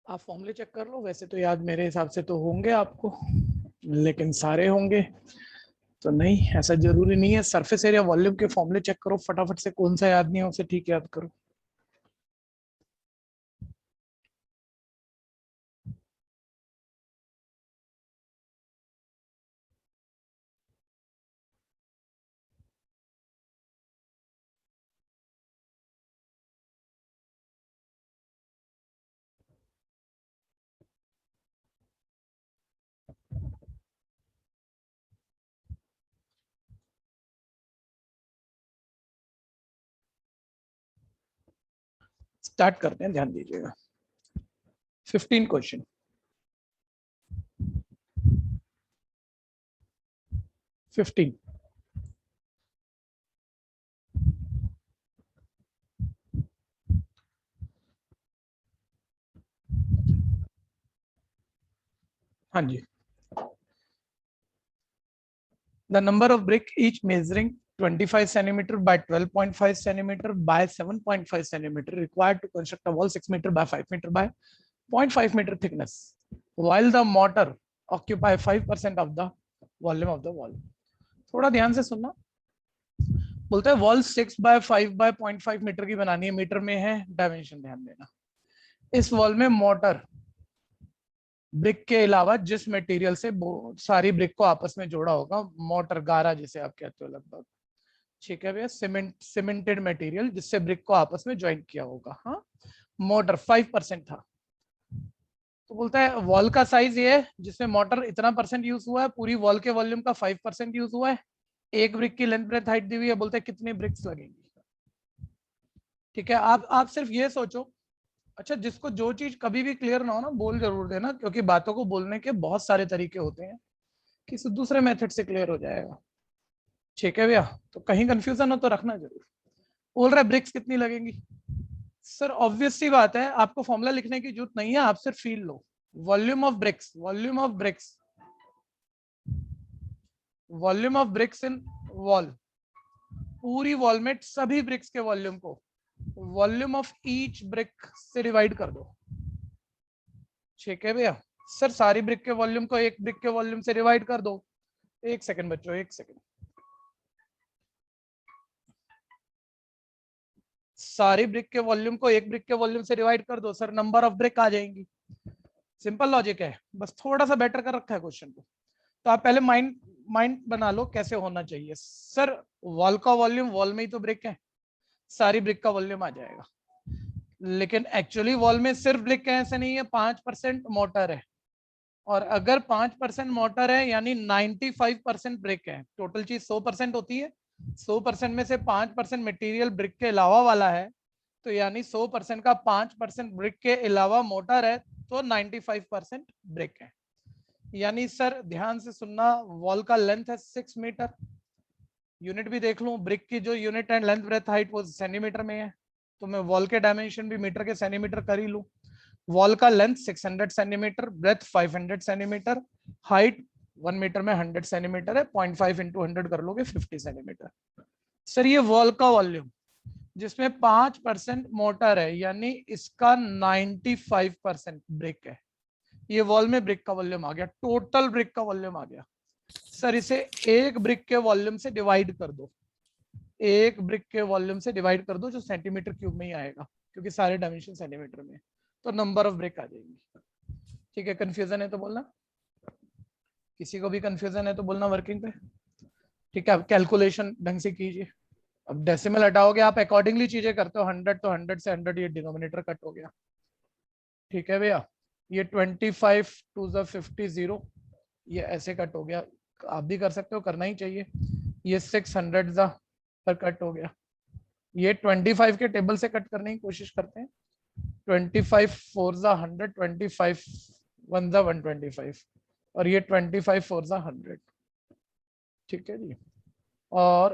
आप फॉर्मूले चेक कर लो, वैसे तो याद मेरे हिसाब से तो होंगे आपको, लेकिन सारे होंगे तो नहीं, ऐसा जरूरी नहीं है। सरफेस एरिया वॉल्यूम के फॉर्मूले चेक करो फटाफट से, कौन सा याद नहीं है उसे ठीक याद करो। स्टार्ट करते हैं, ध्यान दीजिएगा। 15 क्वेश्चन। 15। हाँ जी। The number of brick each measuring 25 centimeter by 12.5 centimeter by 7.5 centimeter required to construct a wall 6 meter by 5 meter by 0.5 meter thickness, while the mortar occupy 5% of the volume of the wall। थोड़ा ध्यान से सुनना। बोलते हैं wall 6/5/0.5 metre की बनानी है, metre में है डायमेंशन, ध्यान देना। इस वॉल में मोटर ब्रिक के अलावा जिस मटेरियल से सारी ब्रिक को आपस में जोड़ा होगा, मोटर गारा जिसे आप कहते हो लगभग, ठीक है भैया, सीमेंटेड मटेरियल जिससे ब्रिक को आपस में ज्वाइन किया होगा। हाँ, मोटर 5% था। तो बोलता है वॉल का साइज ये है जिसमें मोटर इतना परसेंट यूज हुआ है, पूरी वॉल के वॉल्यूम का 5% यूज हुआ है, एक ब्रिक की लेंथ ब्रेथ हाइट दी हुई है, बोलते हैं कितनी ब्रिक्स लगेंगी। ठीक है, आप सिर्फ ये सोचो। अच्छा, जिसको जो चीज कभी भी क्लियर ना हो ना, बोल जरूर देना, क्योंकि बातों को बोलने के बहुत सारे तरीके होते हैं, किसी दूसरे मेथड से क्लियर हो जाएगा। ठीक है भैया, तो कहीं कंफ्यूजन हो तो रखना जरूर। बोल रहा है ब्रिक्स कितनी लगेंगी। सर ऑब्वियस सी बात है, आपको फॉर्मूला लिखने की जरूरत नहीं है, आप सिर्फ feel low. Volume of BRICS, volume of BRICS, volume of BRICS in wall, पूरी वॉल में सभी ब्रिक्स के वॉल्यूम को वॉल्यूम ऑफ ईच ब्रिक से डिवाइड कर दो। ठीक है भैया। सर सारी ब्रिक के वॉल्यूम को एक ब्रिक के वॉल्यूम से डिवाइड कर दो। एक सेकंड बच्चों, एक सेकंड। सारी ब्रिक के वॉल्यूम को एक ब्रिक के वॉल्यूम से डिवाइड कर दो, सर नंबर ऑफ ब्रिक आ जाएंगी। सिंपल लॉजिक है, बस थोड़ा सा बेटर कर रखा है क्वेश्चन को। तो आप पहले माइंड माइंड बना लो कैसे होना चाहिए। सर वॉल का वॉल्यूम, वॉल में ही तो ब्रिक है, सारी ब्रिक का वॉल्यूम आ जाएगा। लेकिन एक्चुअली वॉल में सिर्फ ब्रिक है ऐसे नहीं है, 5% मोटर है। और अगर 5% मोटर है यानी 95% ब्रिक है। टोटल चीज 100% होती है, 100% में से 5% मटेरियल ब्रिक के अलावा वाला है, तो यानी 100% का 5% ब्रिक के अलावा मोटर है, तो 95% ब्रिक है। यानी सर ध्यान से सुनना, वॉल का लेंथ है 6 मीटर, यूनिट भी देख लूं, ब्रिक की जो unit and length breadth height वो सेंटीमीटर में है, तो मैं वॉल के डायमेंशन भी मीटर के सेंटीमीटर कर ही लूं। वॉल का length 600 centimetre, breadth 500 centimetre, height 1 metre में 100 सेंटीमीटर है, 0.5 इंटू 100 कर लोगे 50 सेंटीमीटर। सर ये वॉल का वॉल्यूम जिसमें 5% मोटर है, यानी इसका 95% ब्रिक है। ये वॉल में ब्रिक का वॉल्यूम आ गया, टोटल ब्रिक का वॉल्यूम आ गया। सर इसे एक ब्रिक के वॉल्यूम से डिवाइड कर दो, एक ब्रिक के वॉल्यूम से डिवाइड कर दो, जो सेंटीमीटर क्यूब में ही आएगा, क्योंकि सारे डायमेंशन सेंटीमीटर में, तो नंबर ऑफ ब्रिक आ जाएगी। ठीक है, कंफ्यूजन है तो बोलना, किसी को भी कंफ्यूजन है तो बोलना वर्किंग पे। ठीक है, अब कैलकुलेशन ढंग से कीजिए। अब डेसिमल हटाओगे, आप अकॉर्डिंगली चीजें करते हो, 100 तो 100 से 100 ये डिनोमिनेटर कट हो गया। ठीक है भैया, ये 25 टू द 50 जीरो, ये ऐसे कट हो गया। आप भी कर सकते हो, करना ही चाहिए। ये 600 जा पर कट हो गया। ये 25 के टेबल से कट करने की कोशिश करते हैं। 25 4 जा 100, 25 1 जा 125, और ये 25 4 जा 100। ठीक है जी। और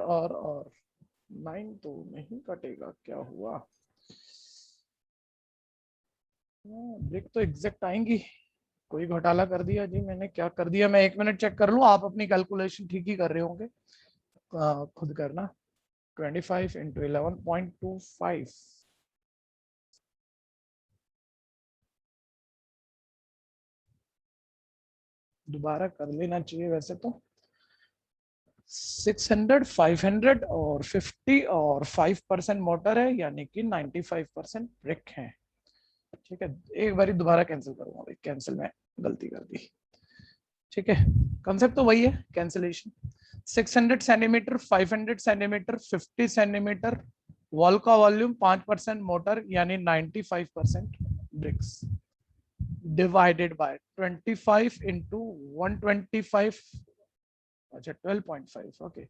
9 तो नहीं कटेगा, क्या हुआ? ब्रेक तो एग्जैक्ट आएंगी। कोई घोटाला कर दिया जी मैंने, क्या कर दिया? मैं 1 मिनट चेक कर लूं, आप अपनी कैलकुलेशन ठीक ही कर रहे होंगे, खुद करना। 25 इंटू 11.25, दोबारा कर लेना चाहिए वैसे तो। 600, 500 और 50 और 5% मोटर है, यानी कि 95% ब्रिक है। ठीक है, एक बार दोबारा कैंसिल करूंगा, कैंसिल में गलती कर दी। ठीक है, कंसेप्ट तो वही है, cancellation. 600 centimetre, 500 centimetre, 50 centimetre, wall का वॉल्यूम 5% मोटर यानी 95% ब्रिक्स, डिवाइडेड बाय 25 इंटू 125, अच्छा 12.5, ओके,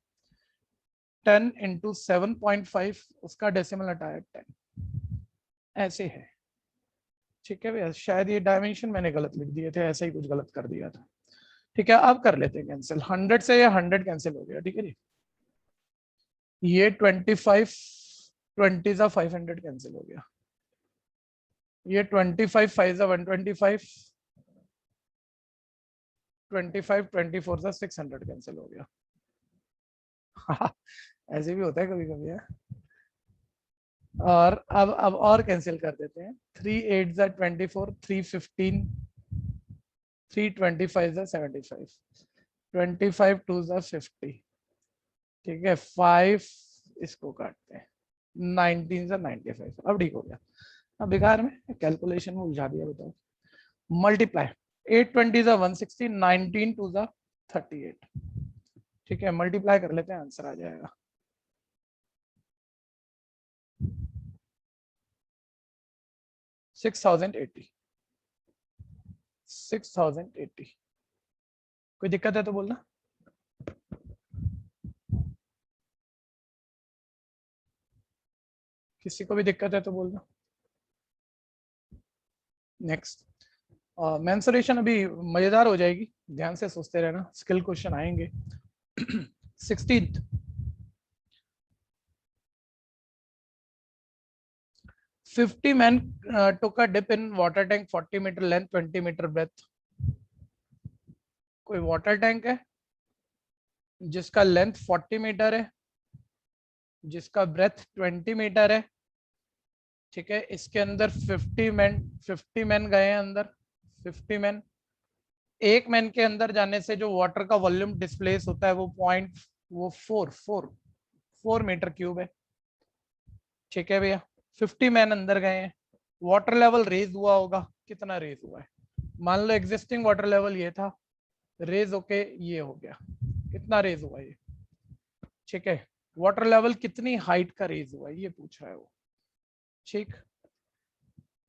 10 इंटू 7.5, उसका डेसिमल हटाया 10, ऐसे है। ठीक है भैया, शायद ये डायमेंशन मैंने गलत लिख दिए थे, ऐसे ही कुछ गलत कर दिया था। ठीक है, अब कर लेते हैं कैंसिल। 100 से ये 100 कैंसिल हो गया। ठीक है जी, ये 25, 20 सा 500 कैंसिल हो गया, ये 25 5 सा 125, 25 24 सा 600 कैंसिल हो गया। ऐसे भी होता है कभी कभी है। और अब और कैंसिल कर देते हैं। 3 8 सा 24, 3 15, 3 25 सा 75, 25 2 सा 50। ठीक है, 5 इसको काटते हैं, 19 सा 95। अब ठीक हो गया। अब बेकार में कैलकुलेशन में उलझा दिया, बताओ। मल्टीप्लाई 820 सा 160, 19 2 सा 38। ठीक है, मल्टीप्लाई कर लेते हैं, आंसर आ जाएगा। Six thousand eighty. कोई दिक्कत है तो बोलना। किसी को भी दिक्कत है तो बोलना। नेक्स्ट, मेंसुरेशन अभी मजेदार हो जाएगी, ध्यान से सोचते रहना, स्किल क्वेश्चन आएंगे। 16th, 50 men took a dip in water tank 40 meter length 20 meter breadth। कोई वाटर टैंक है जिसका लेंथ 40 मीटर है, जिसका ब्रेथ 20 मीटर है। ठीक है, इसके अंदर 50 मैन गए हैं अंदर, 50 मैन। एक मैन के अंदर जाने से जो वाटर का वॉल्यूम डिस्प्लेस होता है वो वो 4 मीटर क्यूब है। ठीक है भैया, 50 मैन अंदर गए हैं, वाटर लेवल रेज हुआ होगा, कितना रेज हुआ है? मान लो एग्जिस्टिंग वाटर लेवल ये था, रेज होके ये हो गया, कितना रेज हुआ ये? ठीक है, वाटर लेवल कितनी हाइट का रेज हुआ है ये पूछ रहा है वो। ठीक,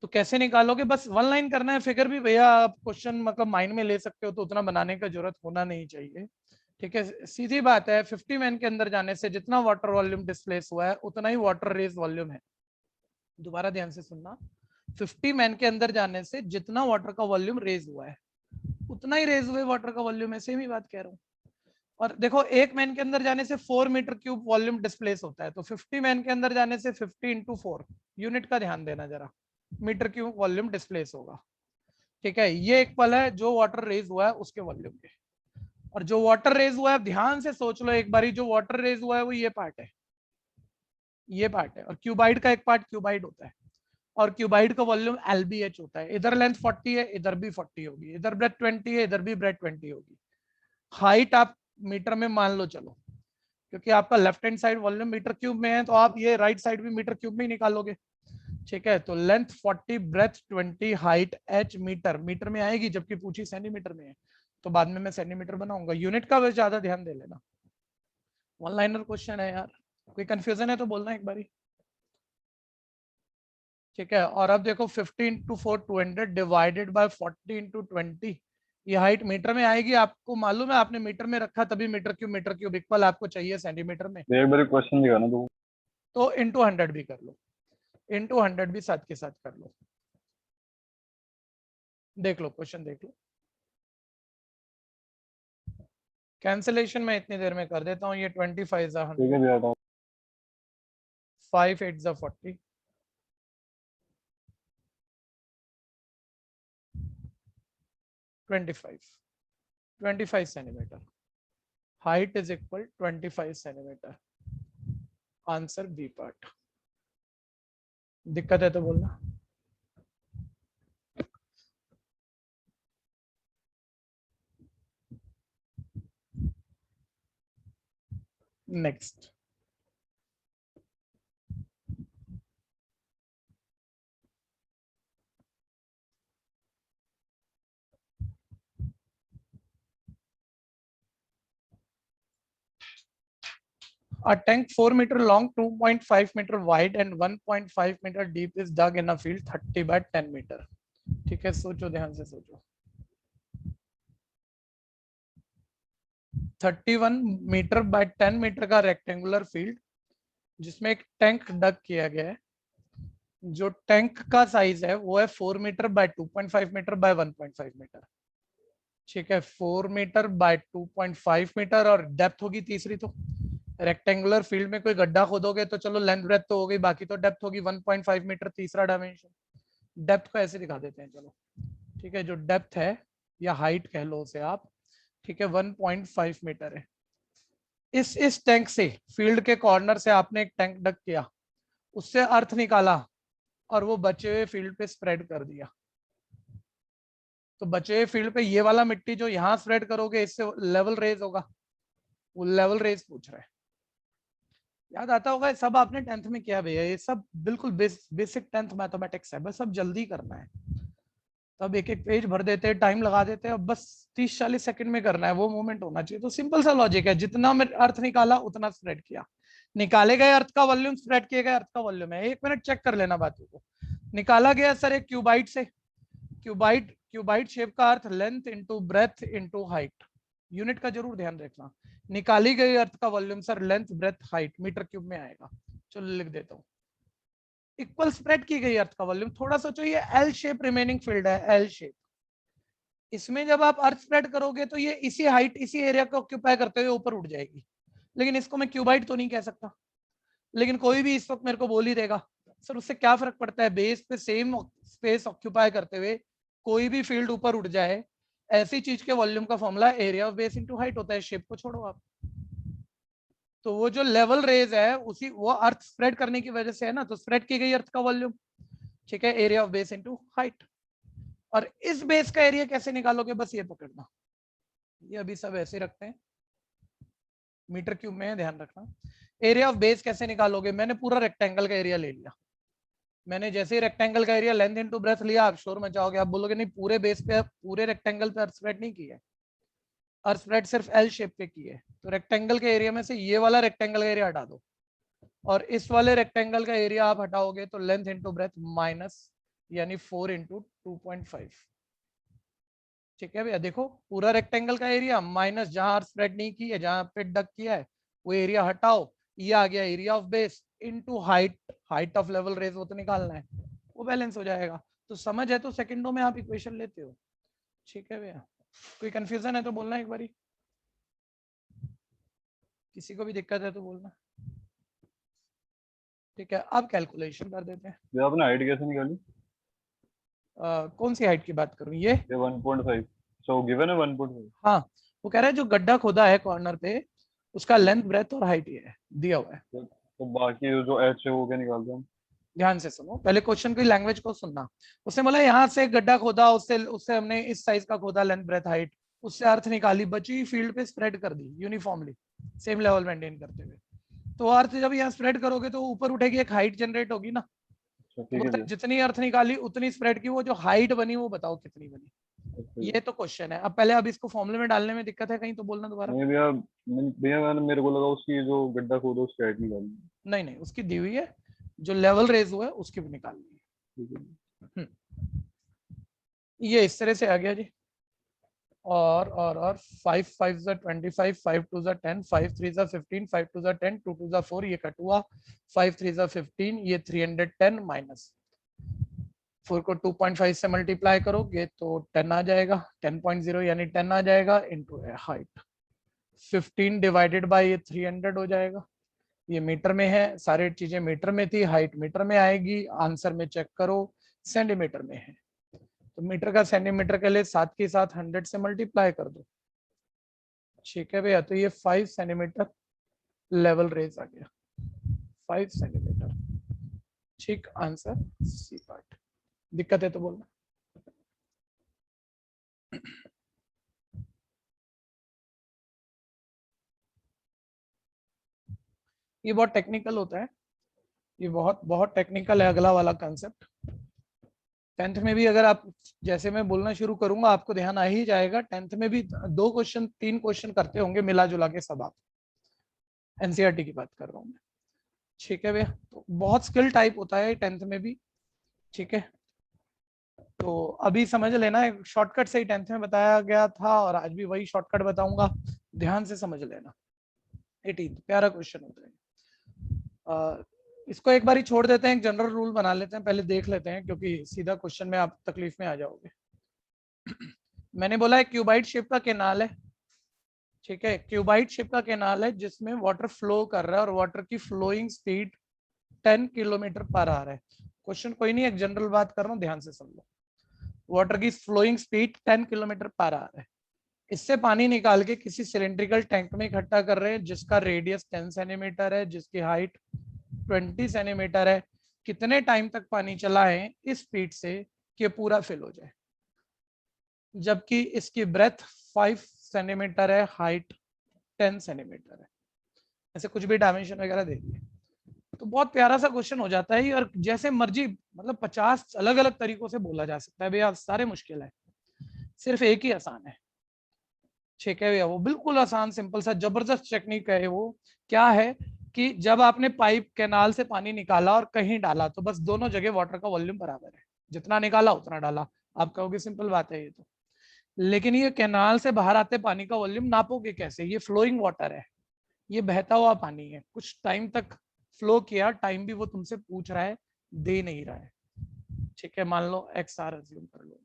तो कैसे निकालोगे? बस वन लाइन करना है, फिगर भी भैया आप क्वेश्चन मतलब माइंड में ले सकते हो, तो उतना बनाने का जरूरत होना नहीं चाहिए। ठीक है, सीधी बात है, 50 मैन के अंदर जाने से जितना वाटर वॉल्यूम डिस्प्लेस हुआ है उतना ही वाटर रेज वॉल्यूम है। दोबारा ध्यान से सुनना, 50 मैन के अंदर जाने से जितना वाटर का वॉल्यूम रेज हुआ है उतना ही रेज हुए वाटर का वॉल्यूम है, सेम ही बात कह रहा हूँ। और देखो, एक मैन के अंदर जाने से 4 मीटर क्यूब वॉल्यूम डिस्प्लेस होता है, तो 50 मैन के अंदर जाने से 50 इंटू 4, यूनिट का ध्यान देना जरा, मीटर क्यूब वॉल्यूम डिस्प्लेस होगा। ठीक है, ये एक पल है जो वाटर रेज हुआ है उसके वॉल्यूम के। और जो वाटर रेज हुआ है, ध्यान से सोच लो एक बारी, जो वाटर रेज हुआ है वो ये पार्ट है, ये पार्ट है। और क्यूबाइड का एक पार्ट क्यूबाइड होता है, और क्यूबाइड का वॉल्यूम LBH होता है। इधर लेंथ 40 है, इधर भी 40 होगी, इधर ब्रेथ 20 है, इधर भी ब्रेथ 20 होगी। हाइट आप मीटर में मान लो चलो, क्योंकि आपका left hand side volume metre cube में है, तो आप ये राइट साइड भी मीटर क्यूब में ही निकालोगे। ठीक है, तो length 40, breadth 20, height H metre, metre में आएगी, जबकि पूछी सेंटीमीटर में है, तो बाद में मैं सेंटीमीटर बनाऊंगा। यूनिट का बस ज्यादा ध्यान दे लेना, वन लाइनर क्वेश्चन है यार, कोई कंफ्यूजन है तो बोलना एक बारी। ठीक है, और अब देखो 50 इंटू 4 200 डिवाइडेड बाय 40 इंटू 20, ये हाइट मीटर में आएगी। आपको मालूम है, आपने मीटर में रखा तभी मीटर क्यूब इक्वल आपको चाहिए सेंटीमीटर में, एक बार क्वेश्चन दिखाना तो इंटू 100 भी कर लो, इंटू 100 भी साथ के साथ कर लो। देख लो क्वेश्चन, देख लो। कैंसिलेशन में इतनी देर में कर देता हूँ। ये 25 जा 100, 5 8 जा 40, 25 centimetre, height is equal 25 centimetre. Answer B part. दिक्कत है तो बोलना। Next, a tank 4 meter long, 2.5 meter wide and 1.5 meter deep is dug in a field 30 by 10 meter. ठीक है, सोचो, ध्यान से सोचो। 31 मीटर बाय 10 मीटर का रेक्टेंगुलर फील्ड जिसमें एक टैंक डग किया गया है। जो टैंक का साइज है वो है 4 metre by 2.5 metre by 1.5 metre. ठीक है, 4 मीटर बाय 2.5 मीटर और डेप्थ होगी तीसरी। तो रेक्टेंगुलर फील्ड में कोई गड्ढा खोदोगे तो चलो लेंथ ब्रेथ तो हो गई, बाकी तो डेप्थ होगी 1.5 मीटर, तीसरा डायमेंशन। डेप्थ को ऐसे दिखा देते हैं, चलो ठीक है, जो डेप्थ है या हाइट कह लो उसे आप, ठीक है, 1.5 मीटर है। इस टैंक से, फील्ड के कॉर्नर से आपने एक टैंक डग किया, उससे अर्थ निकाला और वो बचे हुए फील्ड पे स्प्रेड कर दिया। तो बचे हुए फील्ड पे ये वाला मिट्टी जो यहाँ स्प्रेड करोगे इससे लेवल रेज होगा, वो लेवल रेज पूछ रहा है। याद आता होगा, सब आपने 10th में किया भैया, ये सब बिल्कुल बेसिक 10th मैथमेटिक्स है, बस सब जल्दी करना है। तब एक एक पेज भर देते हैं, टाइम लगा देते हैं, बस 30-40 सेकंड में करना है, वो मूवमेंट होना चाहिए। तो सिंपल सा लॉजिक है, जितना मैं अर्थ निकाला उतना स्प्रेड किया। निकाले गए अर्थ का वॉल्यूम स्प्रेड किए गए अर्थ का वॉल्यूम है। 1 मिनट चेक कर लेना बातों को। निकाला गया सर एक क्यूबाइट से, क्यूबाइट शेप का अर्थ length into breadth into height, unit का जरूर ध्यान रखना। निकाली गई अर्थ का volume sir length breadth height metre cube में आएगा। चलो लिख देता हूँ, इक्वल स्प्रेड की गई अर्थ का वॉल्यूम। थोड़ा सोचो, ये एल शेप रिमेनिंग फील्ड है, एल शेप। इसमें जब आप अर्थ स्प्रेड करोगे तो ये इसी हाइट इसी एरिया को ऑक्यूपाई करते हुए ऊपर उठ जाएगी। लेकिन इसको मैं क्यूबाइट तो नहीं कह सकता, लेकिन कोई भी इस वक्त मेरे को बोल ही देगा सर उससे क्या फर्क पड़ता है, बेस पे सेम स्पेस ऑक्यूपाई करते हुए कोई भी फील्ड ऊपर उठ जाए। ऐसी चीज के वॉल्यूम का formula area of base into height होता है, शेप को छोड़ो आप। तो वो जो लेवल रेज है उसी वो अर्थ स्प्रेड करने की वजह से है ना, तो स्प्रेड की गई अर्थ का वॉल्यूम, ठीक है, area of base into height. और इस बेस का एरिया कैसे निकालोगे, बस ये पकड़ना, ये अभी सब ऐसे रखते हैं, मीटर क्यूब में है, ध्यान रखना। एरिया ऑफ बेस कैसे निकालोगे, मैंने पूरा रेक्टेंगल का एरिया ले लिया। मैंने जैसे ही रेक्टेंगल का एरिया लेंथ इनटू ब्रेथ लिया, आप शोर मचाओगे, आप बोलोगे नहीं पूरे बेस पे पूरे रेक्टेंगल पे अर्थ स्प्रेड नहीं की है, अर्थ स्प्रेड सिर्फ एल शेप पे की है। तो रेक्टेंगल के एरिया में से ये वाला रेक्टेंगल का एरिया हटा दो और इस वाले रेक्टेंगल का एरिया आप हटाओगे तो लेंथ इनटू ब्रेथ माइनस, यानी 4 इंटू 2.5। ठीक है भैया, देखो पूरा रेक्टेंगल का एरिया माइनस जहां अर्थ स्प्रेड नहीं की है, जहां पे डक किया है वो एरिया हटाओ, ये आ गया area of base into height, height of level raise वो तो निकालना है, वो बैलेंस हो जाएगा। तो समझ है तो सेकंडों में आप इक्वेशन लेते हो। ठीक है भैया, कोई कंफ्यूजन है तो बोलना एक बारी, किसी को भी दिक्कत है तो बोलना। ठीक है, अब कैलकुलेशन कर देते हैं। ये आपने हाइट कैसे निकाली? कौन सी हाइट की बात करूं, ये 1.5, सो गिवन है 1.5। हाँ, वो कह रहा है जो गड्ढा खोदा है कॉर्नर पे उसका लेंथ ब्रेथ और हाइट ये है, दिया हुआ है। तो बाकी जो एच है वो क्या निकालते हैं हम? ध्यान से सुनो, पहले क्वेश्चन की लैंग्वेज को सुनना। उसने बोला यहाँ से गड्ढा खोदा, उससे उससे हमने इस साइज का खोदा, लेंथ ब्रेथ हाइट, उससे अर्थ निकाली, बची फील्ड पे स्प्रेड कर दी यूनिफॉर्मली, सेम लेवल मेंटेन करते हुए। तो अर्थ जब यहाँ स्प्रेड करोगे तो ऊपर उठेगी, एक हाइट जनरेट होगी ना। अच्छा तो ठीक है बोलते भैया। जितनी अर्थ निकाली उतनी स्प्रेड की, वो जो हाइट बनी वो बताओ कितनी बनी। अच्छा ये भैया। तो क्वेश्चन है। अब पहले अब इसको फॉर्मूले में डालने में दिक्कत है कहीं तो बोलना दोबारा। नहीं भैया, भैया मैंने मेरे को लगा उसकी जो गड्ढा खोदो उसकी हाइट निकालनी है। नहीं नहीं, उसकी दी हुई है, जो लेवल रेज हुआ है उसकी भी निकालनी ठीक है। है। ये इस तरह से आ गया जी। और 5 5 जा 25, 5 2 जा 10, 5 3 जा 15, 5 2 जा 10, 2 2 जा 4, ये कट हुआ, 5 3 जा 15, ये 310 माइनस 4 को 2.5 से मल्टीप्लाई करोगे तो 10 आ जाएगा, 10.0 यानी 10 आ जाएगा इनटू हाइट। 15 डिवाइडेड बाय ये 300 हो जाएगा। ये मीटर में है, सारी चीजें मीटर में थी, हाइट मीटर में आएगी, आंसर में चेक करो सेंटीमीटर में है। तो मीटर का सेंटीमीटर के लिए साथ के साथ 100 से मल्टीप्लाई कर दो। ठीक है भैया, तो ये 5 सेंटीमीटर लेवल रेज आ गया, 5 सेंटीमीटर। ठीक, आंसर सी पार्ट। दिक्कत है तो बोलना। ये बहुत टेक्निकल होता है, ये बहुत बहुत टेक्निकल है अगला वाला कंसेप्ट। 10th में भी अगर आप, जैसे मैं बोलना शुरू करूंगा आपको ध्यान आ ही जाएगा, 10th में भी 2 क्वेश्चन 3 क्वेश्चन करते होंगे मिला जुला के सब आप। एनसीईआरटी की बात कर रहा हूँ मैं, ठीक है भैया। तो बहुत स्किल टाइप होता है 10th में भी, ठीक है। तो अभी समझ लेना, एक शॉर्टकट से ही 10th में बताया गया था और आज भी वही शॉर्टकट बताऊंगा, ध्यान से समझ लेना। 18 प्यारा क्वेश्चन होता है। इसको एक बार ही छोड़ देते हैं, एक जनरल रूल बना लेते हैं, पहले देख लेते हैं क्योंकि सीधा क्वेश्चन में आप तकलीफ में आ जाओगे। मैंने बोला है क्यूबाइड शेप का कैनाल है, ठीक है। क्यूबाइड शेप का कैनाल है जिसमें वाटर फ्लो कर रहा है और वाटर की फ्लोइंग स्पीड 10 किलोमीटर पर आ रहा है। क्वेश्चन कोई नहीं, एक जनरल बात कर रहा हूँ, ध्यान से सुन लो। वाटर की फ्लोइंग स्पीड 10 किलोमीटर पर आ रहा है। इससे पानी निकाल के किसी सिलेंड्रिकल टैंक में इकट्ठा कर रहे हैं जिसका रेडियस 10 सेंटीमीटर है, जिसकी हाइट 20 सेंटीमीटर है। कितने टाइम तक पानी चला है इस स्पीड से कि पूरा फिल हो जाए, जबकि इसकी ब्रेथ 5 सेंटीमीटर है, हाइट 10 सेंटीमीटर है। ऐसे कुछ भी डायमेंशन वगैरह दे दिए तो बहुत प्यारा सा क्वेश्चन हो जाता है। और जैसे मर्जी मतलब 50 अलग अलग तरीकों से बोला जा सकता है भैया, सारे मुश्किल है, सिर्फ एक ही आसान है, ठीक है भैया। वो बिल्कुल आसान सिंपल सा जबरदस्त टेक्निक है वो। क्या है कि जब आपने पाइप कैनाल से पानी निकाला और कहीं डाला तो बस दोनों जगह वाटर का वॉल्यूम बराबर है, जितना निकाला उतना डाला। आप कहोगे सिंपल बात है ये तो, लेकिन ये कैनाल से बाहर आते पानी का वॉल्यूम नापोगे कैसे? ये फ्लोइंग वाटर है, ये बहता हुआ पानी है, कुछ टाइम तक फ्लो किया, टाइम भी वो तुमसे पूछ रहा है, दे नहीं रहा है, ठीक है। मान लो एक्स आर अज्यूम कर लो,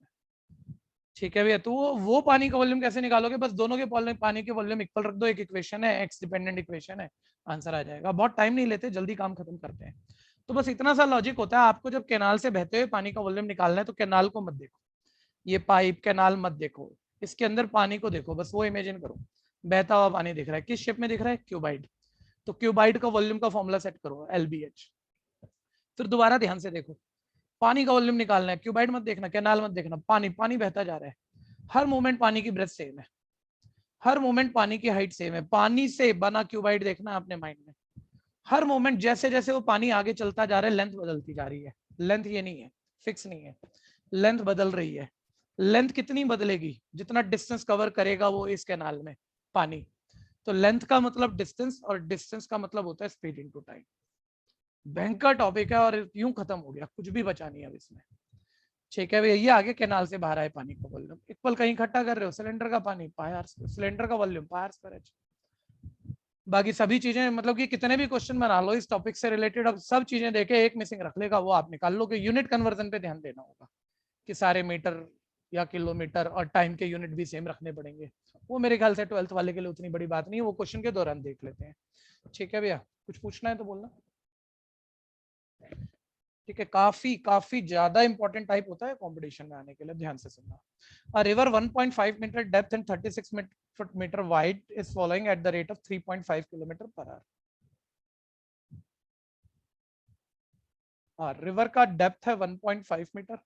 ठीक है भैया। तो वो पानी का वॉल्यूम कैसे निकालोगे? बस दोनों के पानी के वॉल्यूम इक्वल रख दो, एक इक्वेशन है, एक्स डिपेंडेंट इक्वेशन है, आंसर आ जाएगा। बहुत टाइम नहीं लेते, जल्दी काम खत्म करते हैं। तो बस इतना सा लॉजिक होता है। आपको जब कैनाल से बहते हुए पानी का वॉल्यूम निकालना है तो कैनाल को मत देखो, ये पाइप कैनाल मत देखो, इसके अंदर पानी को देखो, बस वो इमेजिन करो। बहता हुआ पानी दिख रहा है, किस शेप में दिख रहा है? क्यूबाइड। तो क्यूबाइड का वॉल्यूम का फॉर्मूला सेट करो, LBH। फिर दोबारा ध्यान से देखो, पानी का वॉल्यूम निकालना है, क्यूबाइड मत देखना, कैनाल मत देखना, पानी पानी बहता जा रहा है। हर मोमेंट पानी की ब्रेथ सेम है, हर मोमेंट पानी की हाइट सेम है। पानी से बना क्यूबाइड देखना है अपने माइंड में। हर मोमेंट जैसे जैसे वो पानी आगे चलता जा रहा है लेंथ बदलती जा रही है। लेंथ ये नहीं है, फिक्स नहीं है, लेंथ बदल रही है। लेंथ कितनी बदलेगी? जितना डिस्टेंस कवर करेगा वो इस कैनाल में पानी। तो लेंथ का मतलब डिस्टेंस और डिस्टेंस का मतलब होता है स्पीड इनटू टाइम। भयंकर टॉपिक है और यूं खत्म हो गया, कुछ भी बचा नहीं अब इसमें, ठीक है भैया। ये आगे कैनाल से बाहर आए पानी का वॉल्यूम इक्वल, कहीं इकट्ठा कर रहे हो सिलेंडर का पानी, सिलेंडर का वॉल्यूम पायर्स। बाकी सभी चीजें मतलब कि कितने भी क्वेश्चन बना लो इस टॉपिक से रिलेटेड, अब सब चीजें देखे, एक मिसिंग रख लेगा वो आप निकाल लो कि यूनिट कन्वर्जन पे ध्यान देना होगा कि सारे मीटर या किलोमीटर और टाइम के यूनिट भी सेम रखने पड़ेंगे। वो मेरे ख्याल से 12th वाले के लिए उतनी बड़ी बात नहीं है, वो क्वेश्चन के दौरान देख लेते हैं, ठीक है भैया। कुछ पूछना है तो बोलना, ठीक है। काफी काफी ज्यादा इंपॉर्टेंट टाइप होता है कंपटीशन में आने के लिए, ध्यान से सुनना। A river 1.5 meter depth and 36 meter wide is flowing at the rate of 3.5 kilometer per hour. River का डेप्थ है 1.5 मीटर,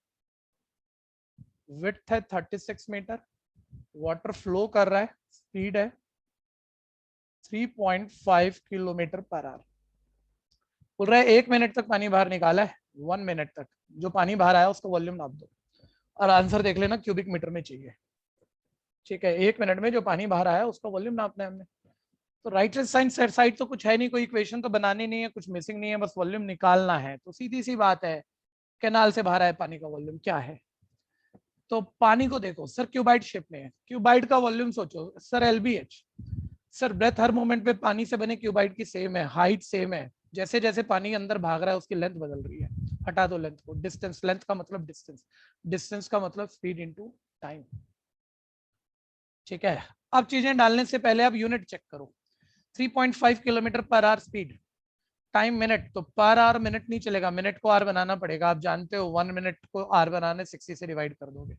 विड्थ है 36 मीटर, वाटर फ्लो कर रहा है, स्पीड है 3.5 किलोमीटर पर आवर। बोल रहा है 1 मिनट तक पानी बाहर निकाला है, 1 मिनट तक जो पानी बाहर आया उसका वॉल्यूम नाप दो और आंसर देख लेना क्यूबिक मीटर में चाहिए, ठीक है। 1 मिनट में जो पानी बाहर आया उसका वॉल्यूम नापना है हमने। तो राइट साइड तो कुछ है नहीं, कोई इक्वेशन तो बनानी नहीं है, कुछ मिसिंग नहीं है, बस वॉल्यूम निकालना है। तो सीधी सी बात है, कैनाल से बाहर आए पानी का वॉल्यूम क्या है? तो पानी को देखो सर, क्यूबाइड शेप में है, क्यूबाइड का वॉल्यूम सोचो सर, LBH। सर ब्रेथ हर मोमेंट पे पानी से बने क्यूबाइड की सेम है, हाइट सेम है, जैसे जैसे पानी अंदर भाग रहा है उसकी लेंथ बदल रही है। हटा दो लेंथ को, डिस्टेंस, लेंथ का मतलब डिस्टेंस, डिस्टेंस का मतलब स्पीड इनटू टाइम, ठीक है। अब चीजें डालने से पहले अब यूनिट चेक करो, 3.5 kilometre per hour speed, time minute, तो पर आवर मिनट नहीं चलेगा, मिनट को आर बनाना पड़ेगा। आप जानते हो 1 मिनट को आर बनाने 60 से डिवाइड कर दोगे,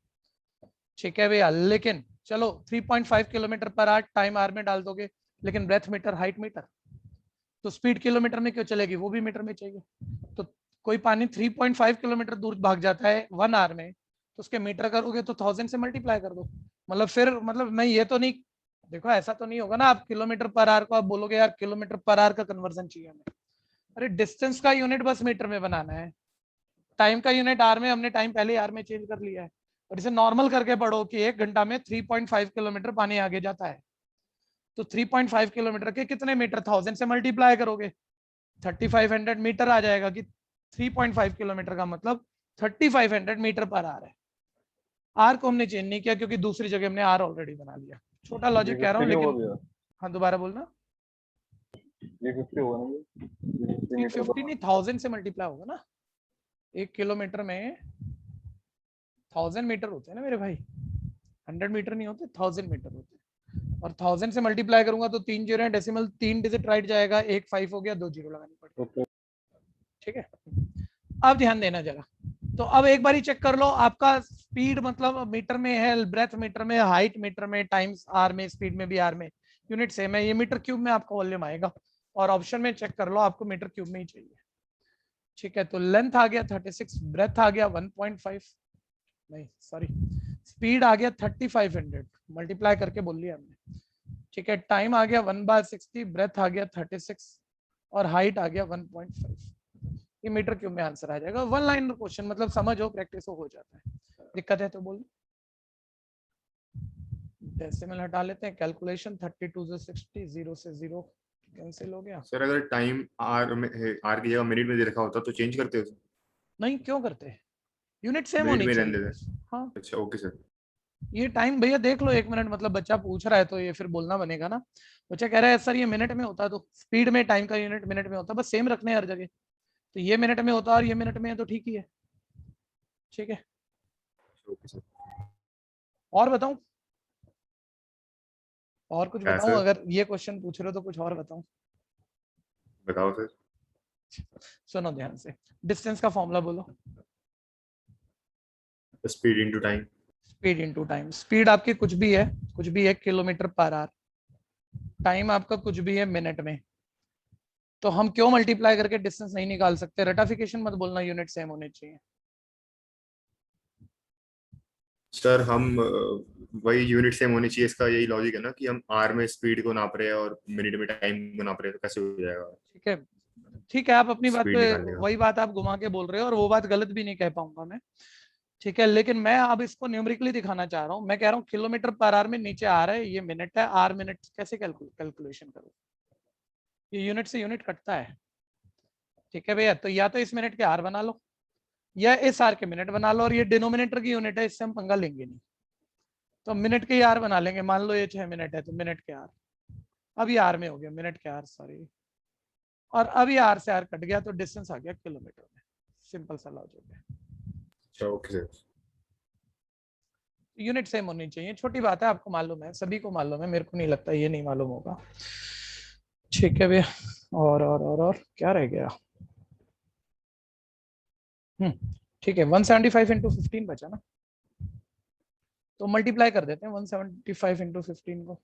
ठीक है भैया। लेकिन चलो 3.5 kilometre per hour time are में डाल दोगे, लेकिन ब्रेथ मीटर, हाइट मीटर, तो स्पीड किलोमीटर में क्यों चलेगी? वो भी मीटर में चाहिए। तो कोई पानी 3.5 किलोमीटर दूर भाग जाता है 1 आवर में, तो उसके मीटर करोगे तो 1000 से मल्टीप्लाई कर दो। मतलब फिर मतलब मैं ये तो नहीं देखो ऐसा तो नहीं होगा ना, आप किलोमीटर पर आवर को आप बोलोगे यार किलोमीटर पर आवर का कन्वर्जन चाहिए हमें। अरे डिस्टेंस का यूनिट बस मीटर में बनाना है, टाइम का यूनिट आर में, हमने टाइम पहले आर में चेंज कर लिया है। और इसे नॉर्मल करके पढ़ो कि 1 घंटा में 3.5 किलोमीटर पानी आगे जाता है। तो 3.5 किलोमीटर के कितने मीटर, 1000 से मल्टीप्लाई करोगे 3500 मीटर आ जाएगा, कि 3.5 किलोमीटर का मतलब 3500 मीटर पर आर है। आर को हमने चेंज नहीं किया क्योंकि दूसरी जगह हमने आर ऑलरेडी बना लिया। छोटा लॉजिक कह रहा हूँ 50 क्यों हो लेकिन। गया? हाँ दोबारा बोलना। ये 50 होगा ना, ये 50 मीटर 350 पर नहीं, 1000 से मल्टीप्लाई होगा ना। 1 किलोमीटर में 1000 मीटर होते हैं ना मेरे भाई, 100 मीटर नहीं होते, 1000 मीटर होते हैं। और 1000 से मल्टीप्लाई करूंगा तो 3 जीरो है, डेसिमल 3 डिजिट राइट जाएगा, 1 5 हो गया, 2 जीरो लगानी पड़ेगी। तो ठीक है, अब ध्यान देना जरा। तो अब एक बार ही चेक कर लो, आपका स्पीड मतलब मीटर में है, ब्रेथ मीटर में, हाइट मीटर में, टाइम्स आर में, स्पीड में भी आर में, यूनिट सेम है। ये मीटर क्यूब में आपका वॉल्यूम आएगा, और ऑप्शन में चेक कर लो आपको मीटर क्यूब में ही चाहिए। ठीक है, तो लेंथ आ गया 36, ब्रेथ आ गया 1.5, नहीं सॉरी, स्पीड आ गया 3500, मल्टीप्लाई करके बोल लिया हमने। ठीक है, टाइम आ गया 1/60, ब्रेथ आ गया 36, और हाइट आ गया 1.5। ये मीटर क्यूब में आंसर आ जाएगा। वन लाइन क्वेश्चन, मतलब समझ हो, प्रैक्टिस हो जाता है। दिक्कत है तो बोल। डेसिमल हटा लेते हैं, कैलकुलेशन 32 से 60, 0 से 0 कैंसिल हो गया। सर अगर टाइम आर में आर की जगह मिनट में दे रखा होता तो चेंज करते हो? नहीं, क्यों करते, यूनिट सेम मिनट होनी में रहने चाहिए देते। बस। हाँ, अच्छा ओके सर। ये टाइम भैया देख लो 1 मिनट, मतलब बच्चा पूछ रहा है तो ये फिर बोलना बनेगा ना। बच्चा कह रहा है सर ये मिनट में होता, तो स्पीड में टाइम का यूनिट मिनट में होता, बस सेम रखने हर जगह। तो ये मिनट में होता और ये मिनट में है तो ठीक ही है। ठीक है, ओके सर। और बताऊं, और कुछ क्या बताऊं? सर? अगर ये क्वेश्चन पूछ रहे हो तो कुछ और बताऊं? बताओ सर। सुनो ध्यान से, डिस्टेंस का फॉर्मूला बोलो। Speed into time. Speed into time. Speed आपकी कुछ भी है, कुछ भी 1 किलोमीटर पर आवर, टाइम आपका कुछ भी है मिनट में। तो हम क्यों मल्टीप्लाई करके डिस्टेंस नहीं निकाल सकते? रटाफिकेशन मत बोलना, यूनिट सेम होने चाहिए। सर हम वही यूनिट सेम होनी चाहिए, इसका यही लॉजिक है ना कि हम आर में स्पीड को नाप रहे हैं और मिनट में टाइम को नाप रहे हैं, तो कैसे हो जाएगा? ठीक है, ठीक है, आप अपनी बात स्पीड पे निकालने का। वही बात आप घुमा के बोल रहे हो, और वो बात गलत भी नहीं कह पाऊंगा मैं। ठीक है, लेकिन मैं अब इसको न्यूमेरिकली दिखाना चाह रहा हूँ। मैं कह रहा हूँ किलोमीटर पर आवर में नीचे आ रहा है, ये मिनट है, आर मिनट कैसे कैलकुलेशन करूँ? ये यूनिट से यूनिट कटता है। ठीक है भैया, तो या तो इस मिनट के आर बना लो, या इस आर के मिनट बना लो, और ये डिनोमिनेटर की यूनिट है, इससे हम पंगा लेंगे नहीं। तो मिनट के ही आर बना लेंगे, मान लो ये 6 मिनट है तो मिनट के आर, अब ये आर में हो गया, मिनट के आर सॉरी, और अब ये आर से आर कट गया तो डिस्टेंस आ गया किलोमीटर में। सिंपल सा लॉजिक है। अच्छा ओके सर। यूनिट सेम होनी चाहिए, छोटी बात है, आपको मालूम है, सभी को मालूम है, मेरे को नहीं लगता ये नहीं मालूम होगा। ठीक है भैया, और क्या रह गया? ठीक है, 175 इंटू 15 बचा ना, तो मल्टीप्लाई कर देते हैं 175 इंटू 15 को।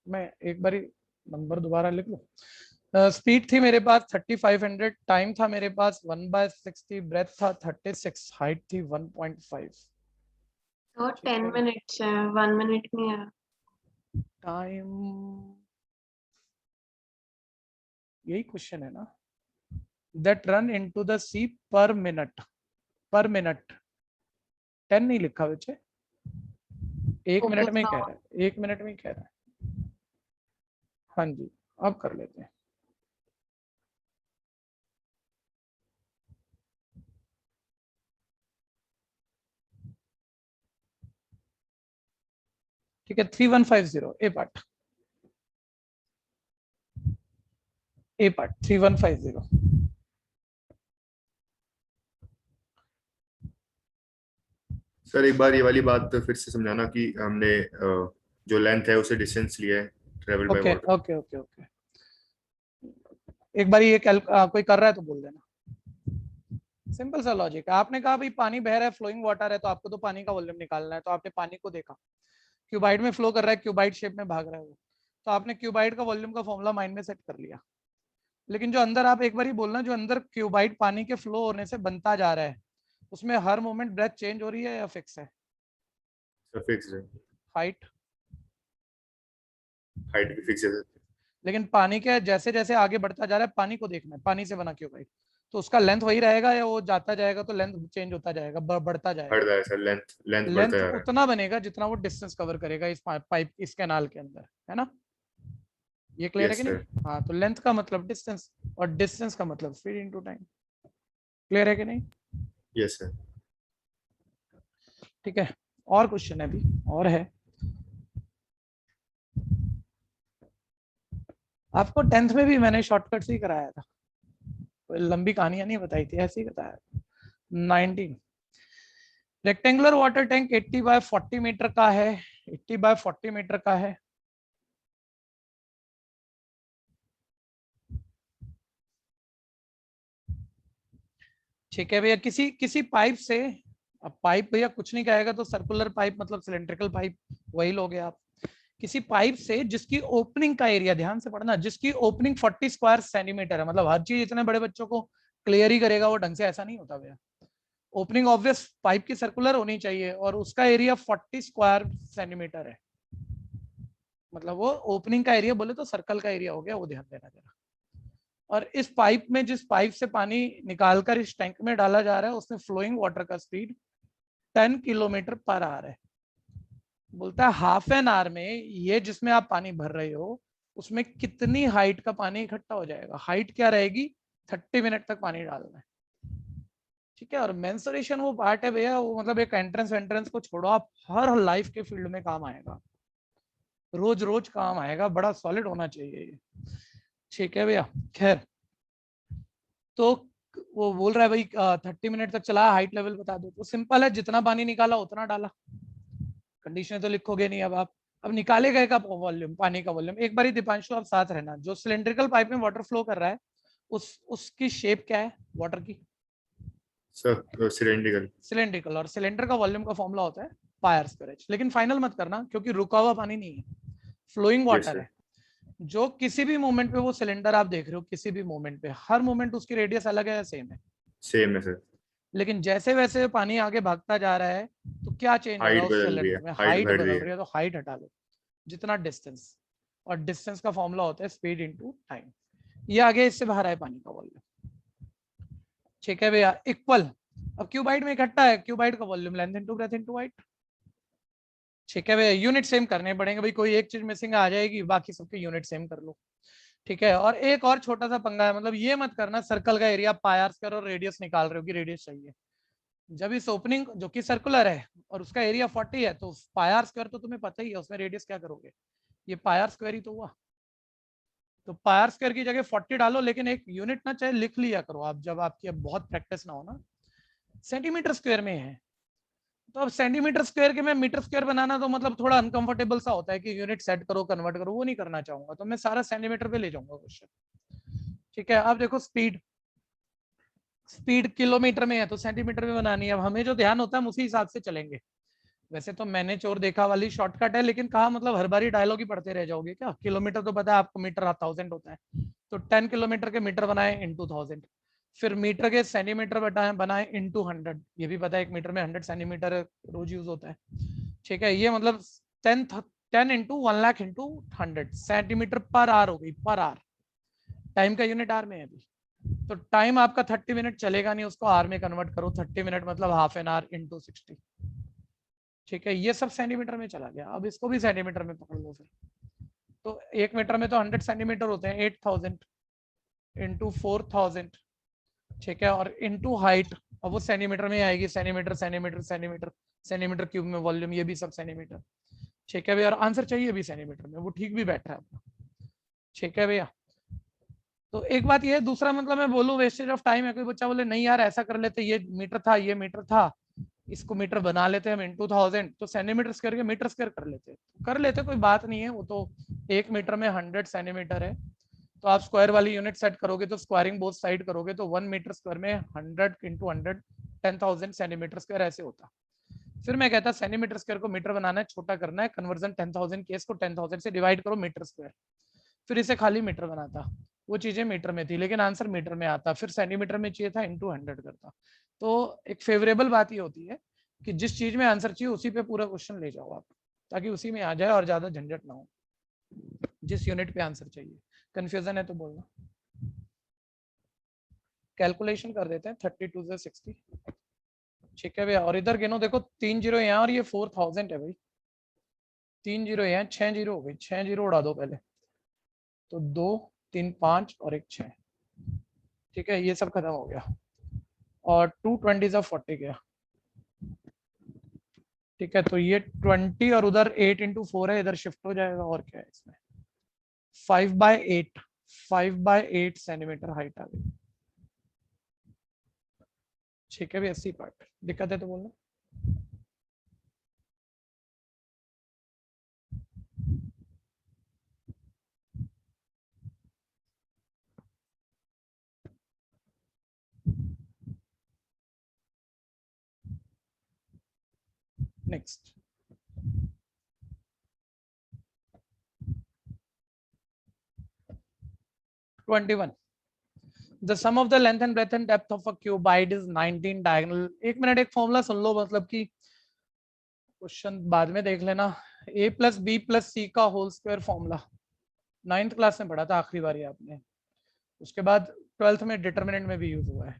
मैं एक बारी नंबर दोबारा लिख लूं। स्पीड थी मेरे पास 3500, टाइम था मेरे पास 1/60, ब्रेथ था 36, हाइट थी 1.5। तो 10 मिनट्स है, 1 मिनट में है। टाइम, यही क्वेश्चन है ना, that run into the sea per minute, पर मिनट 10 नहीं लिखा बच्चे, 1 मिनट में कह रहा है, 1 मिनट में कह रहा है। हाँ जी, अब कर लेते हैं। ठीक है, 3150 ए पार्ट, ए पार्ट 3150। सर एक बार ये वाली बात फिर से समझाना कि हमने जो लेंथ है उसे डिस्टेंस लिया है travel by okay water. Okay okay okay, एक बार ये कोई कर रहा है तो बोल देना। सिंपल सा लॉजिक है, आपने कहा भाई पानी बह रहा है, फ्लोइंग वाटर है, तो आपको तो पानी का वॉल्यूम निकालना है, तो आपने पानी को देखा क्यूबाइड में फ्लो कर रहा है, क्यूबाइड शेप में भाग रहा है वो, तो आपने क्यूबाइड का वॉल्यूम का फॉर्मूला माइंड में सेट कर लिया। लेकिन जो अंदर, आप एक बार ही बोलना, जो अंदर क्यूबाइड पानी के फ्लो होने से बनता जा रहा है, उसमें हर मोमेंट ब्रेथ चेंज हो रही है या फिक्स है? सर फिक्स है। हाइट भी फिक्स है सर। लेकिन पानी के जैसे जैसे आगे बढ़ता जा रहा है पानी को देखना है, पानी से बना क्यूबाइड, तो उसका लेंथ वही रहेगा या वो जाता जाएगा तो लेंथ चेंज होता जाएगा, बढ़ता जाएगा? बढ़ रहा है सर, लेंथ लेंथ बढ़ता लेंथ जा रहा है। उतना बनेगा जितना वो डिस्टेंस कवर करेगा इस पाइप इस कैनाल के अंदर, है ना? ये क्लियर है यस कि सर। नहीं? हाँ, तो लेंथ का मतलब डिस्टेंस और डिस्टेंस का मतलब स्पीड इनटू टाइम। क्लियर है कि नहीं? Yes sir. ठीक है, और क्वेश्चन है अभी और है। आपको 10th में भी मैंने शॉर्टकट से ही कराया था, कोई लंबी कहानियां नहीं बताई थी, ऐसे ही बताया। 19 rectangular water tank 80 by 40 metre का है, 80 बाय 40 मीटर का है। ठीक है भैया, किसी किसी पाइप से, अब पाइप भैया कुछ नहीं कहेगा तो सर्कुलर पाइप मतलब सिलेंड्रिकल पाइप वही लोगे आप। किसी पाइप से जिसकी ओपनिंग का एरिया, ध्यान से पढ़ना, जिसकी ओपनिंग 40 स्क्वायर सेंटीमीटर है, मतलब हर चीज इतने बड़े बच्चों को क्लियर ही करेगा वो ढंग से, ऐसा नहीं होता भैया। ओपनिंग ऑब्वियस पाइप की सर्कुलर होनी चाहिए और उसका एरिया 40 स्क्वायर सेंटीमीटर है, मतलब वो ओपनिंग का एरिया बोले तो सर्कल का एरिया हो गया, वो ध्यान देना जरा। और इस पाइप में, जिस पाइप से पानी निकालकर इस टैंक में डाला जा रहा है, उसमें फ्लोइंग वाटर का स्पीड 10 किलोमीटर पर आवर है। बोलता है हाफ एन आवर में ये जिसमें आप पानी भर रहे हो उसमें कितनी हाइट का पानी इकट्ठा हो जाएगा। हाइट क्या रहेगी? 30 मिनट तक पानी डालना है। ठीक है, और मेंसुरेशन वो पार्ट है भैया, वो मतलब एक एंट्रेंस को छोड़ो, आप हर लाइफ के फील्ड में काम आएगा, रोज रोज काम आएगा, बड़ा सॉलिड होना चाहिए ये। ठीक है भैया, खैर तो वो बोल रहा है भाई 30 मिनट तक चला, हाइट लेवल बता दो, तो सिंपल है, जितना पानी निकाला उतना डाला, कंडीशन तो लिखोगे नहीं अब आप। अब निकाले गए का वॉल्यूम, पानी का वॉल्यूम, एक बार ही दीपांशु आप साथ रहना, जो सिलेंड्रिकल पाइप में वाटर फ्लो कर रहा है उसकी शेप क्या है वाटर की? Sir cylindrical. सिलेंड्रिकल, और सिलेंडर का वॉल्यूम का फॉर्मूला होता है पाई r स्क्वायर h, लेकिन फाइनल मत करना क्योंकि रुका हुआ पानी नहीं है, फ्लोइंग यस वाटर सर। है। जो किसी भी मोमेंट पे वो सिलेंडर आप देख रहे हो, किसी भी मोमेंट पे, हर मोमेंट उसकी रेडियस अलग है या सेम है? सेम है सर। लेकिन जैसे वैसे पानी आगे भागता जा रहा है तो क्या चेंज हो रहा है हाइट उस बदल रही है, सिलेंडर में? हाइट हाइट बढ़ रही बदल है। रही है, तो हाइट हटा लो, जितना डिस्टेंस, और डिस्टेंस का फॉर्मूला होता है स्पीड इनटू टाइम। ये आगे इससे बाहर है पानी का वॉल्यूम। ठीक है भैया, इक्वल, अब क्यूबाइड में इकट्ठा है, क्यूबाइड का volume length into breadth into height. ठीक है भैया, यूनिट सेम करने पड़ेंगे भाई, कोई एक चीज मिसिंग आ जाएगी, बाकी सबके यूनिट सेम कर लो। ठीक है, और एक और छोटा सा पंगा है, मतलब ये मत करना सर्कल का एरिया पाई r स्क्वायर और रेडियस निकाल रहे हो कि रेडियस चाहिए। जब इस ओपनिंग जो कि सर्कुलर है और उसका एरिया 40 है, तो पाई r स्क्वायर तो तुम्हें पता ही है, उसमें रेडियस क्या करोगे? ये पाई r स्क्वायर ही तो हुआ। तो पाई r स्क्वायर की जगह 40 डालो, लेकिन एक यूनिट ना चाहे लिख लिया करो आप, जब आपकी अब बहुत प्रैक्टिस ना हो ना, सेंटीमीटर स्क्वायर में है। तो अब सेंटीमीटर स्क्वायर के मैं मीटर स्क्वायर बनाना तो मतलब थोड़ा अनकंफर्टेबल सा होता है कि यूनिट सेट करो कन्वर्ट करो, वो नहीं करना चाहूंगा, तो मैं सारा सेंटीमीटर पे ले जाऊंगा क्वेश्चन। ठीक है, अब देखो स्पीड, स्पीड किलोमीटर में है तो सेंटीमीटर में बनानी है। अब हमें जो ध्यान होता है हम उसी हिसाब से चलेंगे। वैसे तो मैंने चोर देखा वाली शॉर्टकट है, लेकिन कहा मतलब हर बारी डायलॉग ही पढ़ते रह जाओगे क्या? किलोमीटर तो पता है आपको, मीटर 1000 होता है, तो 10 किलोमीटर के मीटर बनाए इंटू 1000, फिर मीटर के सेंटीमीटर बनाए इंटू 100, ये भी पता है 1 मीटर में 100 सेंटीमीटर रोज यूज होता है। ठीक है, ये मतलब 10 इंटू 1 लाख इंटू 100 सेंटीमीटर पर आर हो गई, पर आर। टाइम का यूनिट आर में है अभी, तो टाइम आपका 30 मिनट चलेगा नहीं, उसको आर में कन्वर्ट करो, 30 मिनट मतलब हाफ एन आवर इंटू 60। ठीक है, ये सब सेंटीमीटर में चला गया, अब इसको भी सेंटीमीटर में पकड़ लो फिर। तो 1 मीटर में तो 100 सेंटीमीटर होते हैं, 8000 इंटू 4000। ठीक है, और इंटू हाइट, अब वो सेंटीमीटर में आएगी, centimetre centimetre centimetre, centimetre cube में वॉल्यूम, ये भी सब सेंटीमीटर। ठीक है भैया, और आंसर चाहिए भी सेंटीमीटर में, वो ठीक भी बैठ रहा है अपना। ठीक है भैया, तो एक बात ये है, दूसरा मतलब मैं बोलूं वेस्टेज ऑफ टाइम है, कोई बच्चा बोले नहीं यार ऐसा कर लेते, ये मीटर था ये मीटर था, इसको मीटर बना लेते हम इंटू 1000, तो सेंटीमीटर स्क्वायर के मीटर स्क्वायर कर लेते, कोई बात नहीं है वो तो। 1 मीटर में 100 सेंटीमीटर है, तो आप स्क्वायर वाली यूनिट सेट करोगे तो स्क्वायरिंग बोथ साइड करोगे तो 1 मीटर स्क्वायर में 100 इंटू 100 10,000 सेंटीमीटर स्क्वायर ऐसे होता। फिर मैं कहता सेंटीमीटर स्क्वायर को मीटर बनाना है, छोटा करना है, कन्वर्जन 10,000 केस को 10,000 से डिवाइड करो मीटर स्क्वायर, फिर इसे खाली मीटर बनाता। वो चीजें मीटर में थी लेकिन आंसर मीटर में आता, फिर सेंटीमीटर में चाहिए था इंटू 100 करता। तो एक फेवरेबल बात ये होती है कि जिस चीज में आंसर चाहिए उसी पे पूरा क्वेश्चन ले जाओ आप। ताकि उसी में आ जाए और ज्यादा झंझट ना हो, जिस यूनिट पे आंसर चाहिए। कंफ्यूजन है तो बोलना। कैलकुलेशन कर देते हैं 32 से 60। ठीक है भैया, और इधर गिनो, देखो 3 जीरो यहाँ और ये 4000 है भाई, 3 जीरो यहाँ, 6 जीरो हो गई, 6 जीरो उड़ा दो पहले, तो 2 3 5 और एक 6। ठीक है, ये सब खत्म हो गया, और 220 से 40 गया। ठीक है, तो ये 20 और उधर 8 इंटू 4 है, इधर शिफ्ट हो जाएगा, और क्या है इसमें, 5/8, 5/8 सेंटीमीटर हाइट आ गई। ठीक है भी 80 पार्ट, दिक्कत है तो बोलना। Next, The sum of the length and breadth and depth of a cuboid is 19 diagonal। एक मिनट, एक फॉर्मूला सुन लो, मतलब कि क्वेश्चन बाद में देख लेना। a plus B plus C का whole square formula 9th class में पढ़ा था आखिरी बार आपने, उसके बाद 12th में डिटरमिनेंट में भी यूज हुआ है।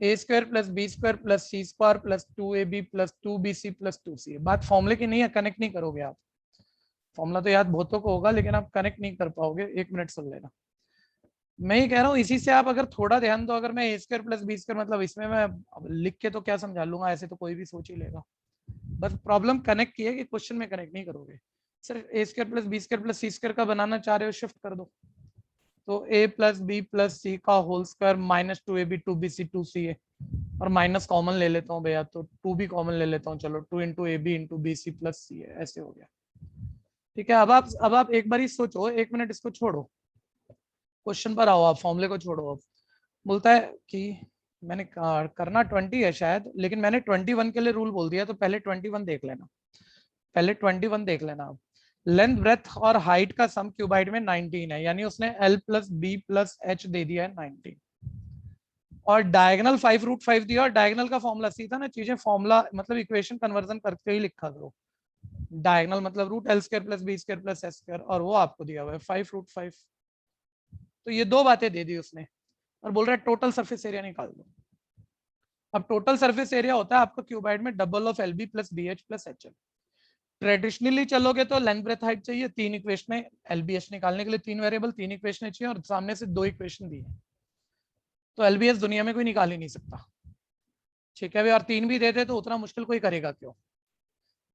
A square plus B square plus C square plus 2ab plus 2bc plus 2ca। बात फॉर्मूले की नहीं है, कनेक्ट नहीं करोगे आप। फॉर्मूला तो याद बहुतों को होगा, लेकिन आप कनेक्ट नहीं कर पाओगे। एक मिनट सुन लेना, मैं ही कह रहा हूँ, इसी से आप अगर थोड़ा ध्यान दो, अगर मैं ए स्क्वायर प्लस बी स्क्वायर, मतलब इसमें मैं लिख के तो क्या समझा लूंगा, ऐसे तो कोई भी सोच ही लेगा। बस प्रॉब्लम कनेक्ट की है कि क्वेश्चन में कनेक्ट नहीं करोगे। Sir A square plus B square plus C square का बनाना चाह रहे हो, शिफ्ट कर दो, तो A plus B plus C का whole square minus 2ab 2bc 2ca, और माइनस कॉमन ले लेता हूँ भैया, तो 2 भी कॉमन ले लेता हूँ, चलो 2 into A B into B C plus C है, ऐसे हो गया। ठीक है, अब आप एक बार ही सोचो, एक मिनट इसको छोड़ो, क्वेश्चन पर आओ, आप फॉर्मूले को छोड़ो। अब बोलता है कि मैंने करना 20 है शायद, लेकिन मैंने 21 के लिए रूल बोल दिया, तो पहले 21 देख लेना, पहले 21 देख लेना। अब लेंथ ब्रेथ और हाइट का सम क्यूबाइड में 19 है, यानी उसने L plus B plus H दे दिया है 19, और डायगोनल 5√5 दिया, और डायगोनल का फॉर्मूला सीधा ना, चीजें फॉर्मूला मतलब इक्वेशन कन्वर्जन करके ही लिखा करो। डायगोनल मतलब root L square plus B square plus S square, और वो आपको दिया हुआ है 5√5। तो ये दो बातें दे दी उसने, और बोल रहा है टोटल सरफेस एरिया निकाल दो। अब टोटल सरफेस एरिया होता है आपका क्यूबाइड में double of LB plus BH plus HL। Traditionally चलोगे तो लेंथ ब्रेथ हाइट चाहिए, 3 इक्वेशन, LBH निकालने के लिए 3 वेरिएबल 3 इक्वेशन चाहिए, और सामने से 2 इक्वेशन दी है, तो LBH दुनिया में कोई निकाल ही नहीं सकता। ठीक है भाई, और 3 भी देते तो उतना मुश्किल कोई करेगा क्यों।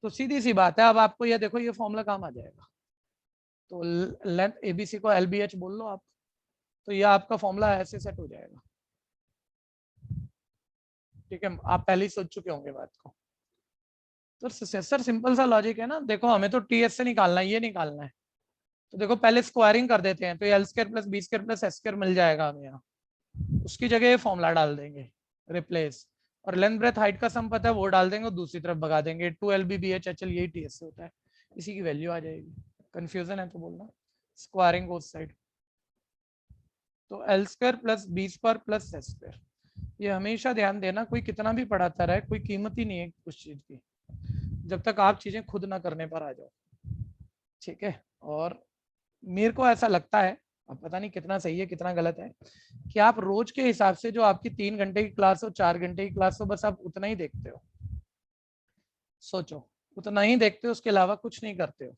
तो सीधी सी बात है, अब आपको ये देखो, ये फॉर्मूला काम आ जाएगा, तो लेंथ ABC को LBH बोल लो आप, तो ये आपका फॉर्मूला ऐसे सेट हो जाएगा। ठीक है, आप पहले ही सोच चुके होंगे बात को। तो सर सिंपल सा लॉजिक है ना, देखो हमें तो TS से निकालना है, ये निकालना है, तो देखो पहले स्क्वायरिंग कर देते हैं, तो L square plus B square plus S square मिल जाएगा हमें यहाँ, उसकी जगह ये फॉर्मूला डाल देंगे रिप्लेस, और लेंथ ब्रेथ हाइट का सम पता है वो डाल देंगे, और दूसरी तरफ भगा देंगे 2LB BH HL, यही TS से होता है, इसी की वैल्यू आ जाएगी। कंफ्यूजन है तो बोलना, स्क्वायरिंग को उस साइड, तो L square plus B square plus S square. ये हमेशा ध्यान देना, कोई कितना भी पढ़ाता रहे, कोई कीमत ही नहीं है उस चीज की, जब तक आप चीजें खुद ना करने पर आ जाओ। ठीक है, और मेरे को ऐसा लगता है, अब पता नहीं कितना सही है कितना गलत है, कि आप रोज के हिसाब से जो आपकी 3 घंटे की क्लास हो, 4 घंटे की क्लास हो, बस आप उतना ही देखते हो। सोचो, उतना ही देखते हो, उसके अलावा कुछ नहीं करते हो।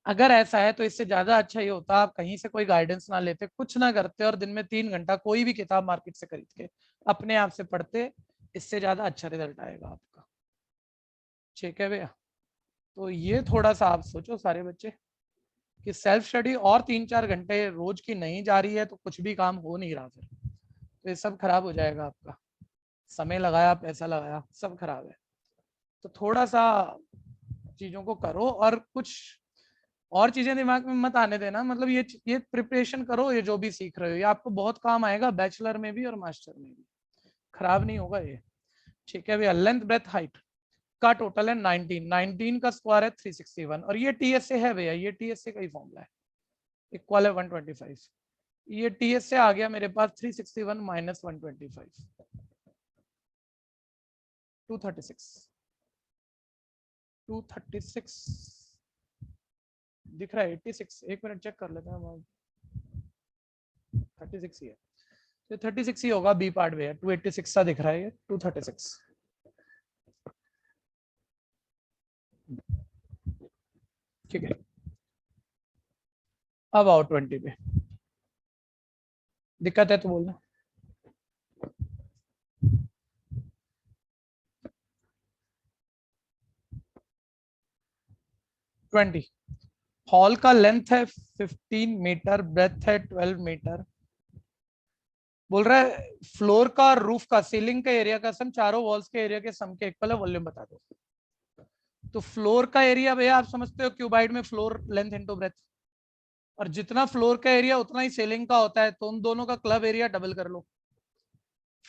अगर ऐसा है तो इससे ज्यादा अच्छा ये होता आप कहीं से कोई गाइडेंस ना लेते, कुछ ना करते, और दिन में 3 घंटा कोई भी किताब मार्केट से खरीद के अपने आप से पढ़ते, इससे ज्यादा अच्छा रिजल्ट आएगा आपका। ठीक है भैया, तो ये थोड़ा सा आप सोचो सारे बच्चे, कि सेल्फ स्टडी और 3-4 घंटे रोज की नहीं जा रही है तो कुछ भी काम हो नहीं रहा, फिर तो ये सब खराब हो जाएगा आपका, समय लगाया पैसा लगाया सब खराब है। तो थोड़ा सा चीजों को करो, और कुछ और चीजें दिमाग में मत आने देना, मतलब ये प्रिपरेशन करो, ये जो भी सीख रहे हो ये आपको बहुत काम आएगा, बैचलर में भी और मास्टर में भी, खराब नहीं होगा ये। ठीक है भैया, लेंथ ब्रेथ हाइट का टोटल है 19 का स्क्वायर है 361, और ये TS से है भैया, ये TS से का ही फॉर्मूला है, इक्वल है 125। ये TS से आ गया मेरे पास 361 माइनस 125, 236 दिख रहा है 86, एक मिनट चेक कर लेते हैं, 36 ही है, तो 36 ही होगा, बी पार्ट में है, 286 सा दिख रहा है ये, 236। ठीक है, अब आओ 20 पे, दिक्कत है तो बोलना। हॉल का लेंथ है 15 मीटर, ब्रेथ है 12 मीटर। बोल रहा है फ्लोर का, रूफ का, सीलिंग का एरिया का सम चारों वॉल्स के एरिया के सम के इक्वल है, वॉल्यूम बता दो। तो फ्लोर का एरिया भैया आप समझते हो क्यूबाइड में फ्लोर लेंथ इनटू ब्रेथ, और जितना फ्लोर का एरिया उतना ही सीलिंग का होता है, तो उन दोनों का क्लब एरिया डबल कर लो।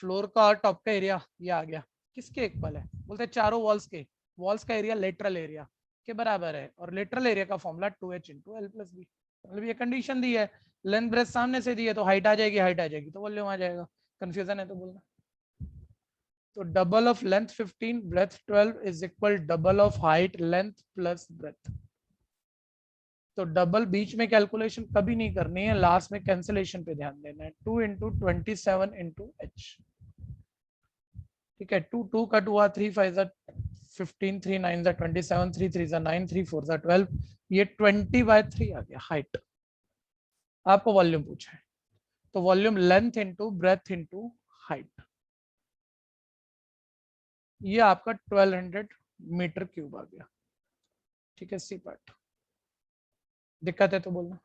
फ्लोर का और टॉप का एरिया ये आ गया, किसके इक्वल है, बोलते हैं चारों वॉल्स के, वॉल्स का एरिया लेटरल एरिया के बराबर है, और लेटरल एरिया का formula 2h into L plus B. मतलब ये कंडीशन दी है, लेंथ ब्रेथ सामने से दी है, तो हाइट आ जाएगी, हाइट आ जाएगी तो वॉल्यूम आ जाएगा। कंफ्यूजन है तो बोलना। तो double of length 15, breadth 12 is equal double of height length plus breadth. तो डबल बीच में कैलकुलेशन कभी नहीं करनी है, लास्ट में कैंसिलेशन पे ध्यान देना है। 2 इंटू 27 इंटू एच, ठीक है, 2 2 का 2 3 5 15, 3 9 27, 3 3 9, 3 4 12, ये 20/3 आ गया हाइट। आपको वॉल्यूम पूछा है, तो volume length into breadth into height, ये आपका 1200 मीटर क्यूब आ गया। ठीक है, सी पार्ट। दिक्कत है तो बोलना।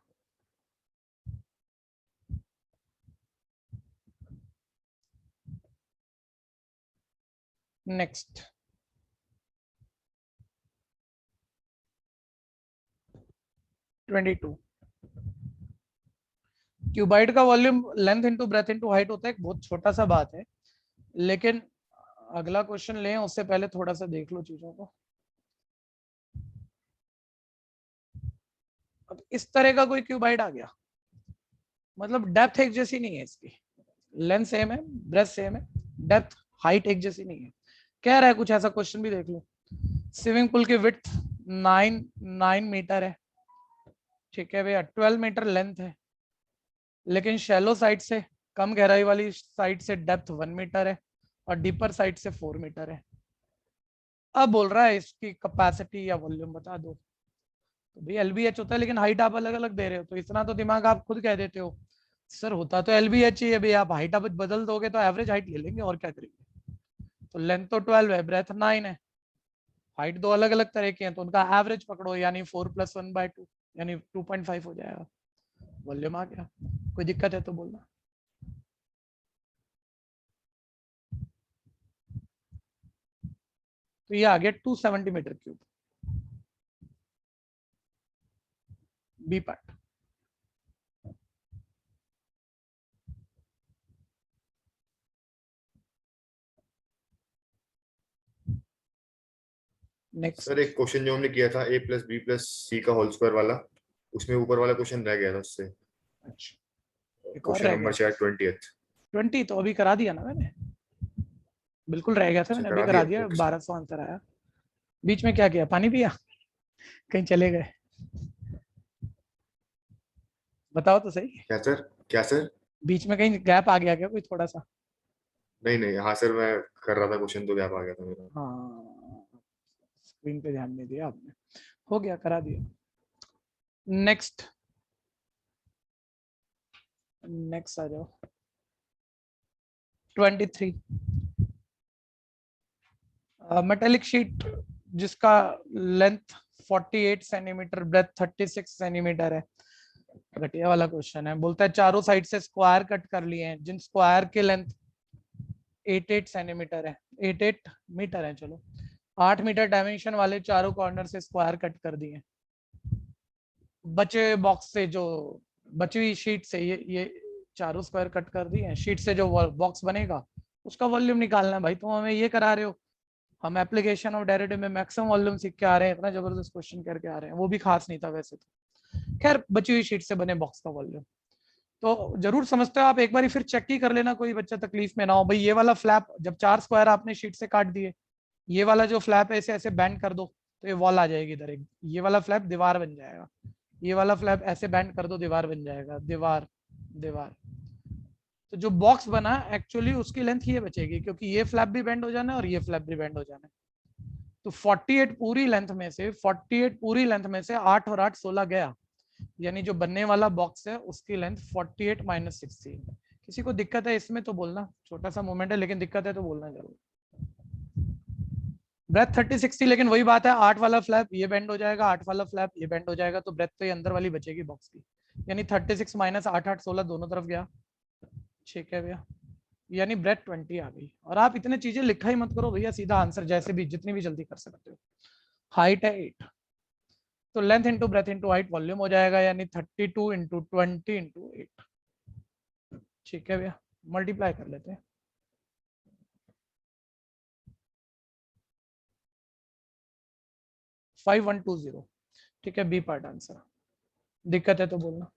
नेक्स्ट, क्यूबाइड का volume length into breadth into height होता है, एक बहुत छोटा सा बात है, लेकिन अगला क्वेश्चन लें उससे पहले थोड़ा सा देख लो चीजों को। अब इस तरह का कोई क्यूबाइड आ गया, मतलब डेप्थ एक जैसी नहीं है इसकी, लेंथ सेम है, ब्रेथ सेम है, डेप्थ हाइट एक जैसी नहीं है। कह रहा है कुछ ऐसा, क्वेश्चन भी देख लो। स्विमिंग पूल की विड्थ 9 मीटर है, ठीक है भैया, 12 मीटर लेंथ है, लेकिन शैलो साइड से, कम गहराई वाली साइड से डेप्थ 1 मीटर है, और डीपर साइड से 4 मीटर है। अब बोल रहा है इसकी कैपेसिटी या वॉल्यूम बता दो। तो भाई एलबीएच होता है, लेकिन हाइट आप अलग अलग दे रहे हो, तो इतना तो दिमाग आप खुद कह देते हो सर, होता तो एलबीएच ही है भाई, आप हाइट आप बदल दोगे तो एवरेज हाइट ले लेंगे, और क्या करेंगे। तो लेंथ तो 12 है, ब्रेथ 9 है, हाइट दो अलग अलग तरह के हैं, तो उनका एवरेज पकड़ो, यानी 4 + 1/2 यानी 2.5 हो जाएगा, वॉल्यूम आ गया। कोई दिक्कत है तो बोलना। तो ये आ गया 270 metre cube, B part. Next, sir एक क्वेश्चन जो हमने किया था a + b + c का होल स्क्वायर वाला, उसमें ऊपर वाला क्वेश्चन रह गया था उससे। अच्छा एक और क्वेश्चन रह नंबर गया, शायद 20th। 20 तो अभी करा दिया ना मैंने, बिल्कुल रह गया था, अच्छा मैंने अभी करा करा दिया, दिया, ओके सर। 1200 आंसर आया। बीच में क्या किया, पानी पिया, कहीं चले गए, बताओ तो सही। क्या सर, क्या सर? बीच में कहीं गैप आ गया क्या कोई थोड़ा सा? नहीं नहीं, हाँ सर मैं कर रहा था क्वेश्चन तो गैप आ गया था मेरा। हाँ, स्क्रीन पे ध्यान नहीं दिया आपने, हो गया, करा दिया। नेक्स्ट, नेक्स्ट आ जाओ 23। मेटेलिक शीट जिसका लेंथ 48 सेंटीमीटर, ब्रेथ 36 सेंटीमीटर है। घटिया वाला क्वेश्चन है, बोलता है चारों साइड से स्क्वायर कट कर लिए हैं, जिन स्क्वायर के लेंथ 88 सेंटीमीटर है, 88 मीटर है, चलो 8 मीटर डायमेंशन वाले चारों कॉर्नर से स्क्वायर कट कर दिए। बचे बॉक्स से जो बची हुई शीट से ये चारों स्क्वायर कट कर दिए हैं, शीट से जो बॉक्स बनेगा उसका वॉल्यूम निकालना है। भाई तुम हमें ये करा रहे हो, हम एप्लीकेशन ऑफ डेरिवेटिव में मैक्सिमम वॉल्यूम सीख के आ रहे हैं, इतना जबरदस्त क्वेश्चन करके आ रहे हैं, वो भी खास नहीं था वैसे तो। खैर बची हुई शीट से बने बॉक्स का वॉल्यूम तो जरूर समझते हो आप, एक बार फिर चेक ही कर लेना, कोई बच्चा तकलीफ में ना हो। भाई ये वाला फ्लैप जब 4 स्क्वायर आपने शीट से काट दिए, ये वाला जो फ्लैप है इसे ऐसे बैंड कर दो तो ये वॉल आ जाएगी इधर, एक ये वाला फ्लैप दीवार बन जाएगा। ये वाला फ्लैप ऐसे बैंड कर दो, दीवार बन जाएगा, दीवार दीवार। तो जो बॉक्स बना एक्चुअली उसकी लेंथ ये बचेगी, क्योंकि ये फ्लैप भी बेंड हो जाना है और ये फ्लैप भी बेंड हो जाना है। तो 48 पूरी लेंथ में से 48 पूरी लेंथ में से 8 और 8 16 गया, यानी जो बनने वाला बॉक्स है उसकी लेंथ 48 माइनस 16। किसी को दिक्कत है इसमें तो बोलना, छोटा सा मूवमेंट है लेकिन दिक्कत है तो बोलना जरूर। ब्रेथ 30 60, लेकिन वही बात है 8 वाला फ्लैप ये बेंड हो जाएगा, 8 वाला फ्लैप ये बेंड हो जाएगा, तो ब्रेथ तो ये अंदर वाली बचेगी बॉक्स की, यानी 36 माइनस 8 8 16 दोनों तरफ गया। ठीक है भैया, यानी ब्रेथ 20 आ गई। और आप इतने चीजें लिखा ही मत करो भैया, सीधा आंसर जैसे भी जितनी भी जल्दी कर सकते हो। हाइट है 8, तो length into breadth into height volume हो जाएगा, यानी 32 इंटू 20 इंटू 8। ठीक है भैया, मल्टीप्लाई कर लेते हैं। 5120। ठीक है, बी पार्ट आंसर। दिक्कत है तो बोलना।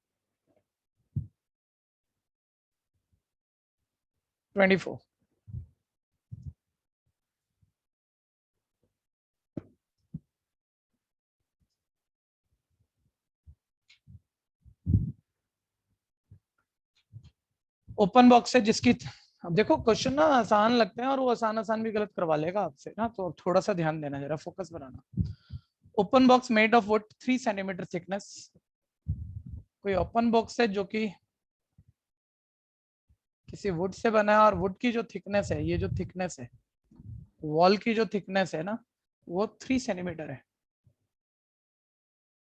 24। ओपन बॉक्स है जिसकी, अब देखो क्वेश्चन ना आसान लगते हैं और वो आसान आसान भी गलत करवा लेगा आपसे ना, तो थोड़ा सा ध्यान देना, जरा focus banana. Open box made of would 3 centimetre thickness. कोई ओपन बॉक्स है जो कि किसी वुड से बना है और वुड की जो थिकनेस है, ये जो थिकनेस है वॉल की जो थिकनेस है ना, वो 3 सेंटीमीटर है।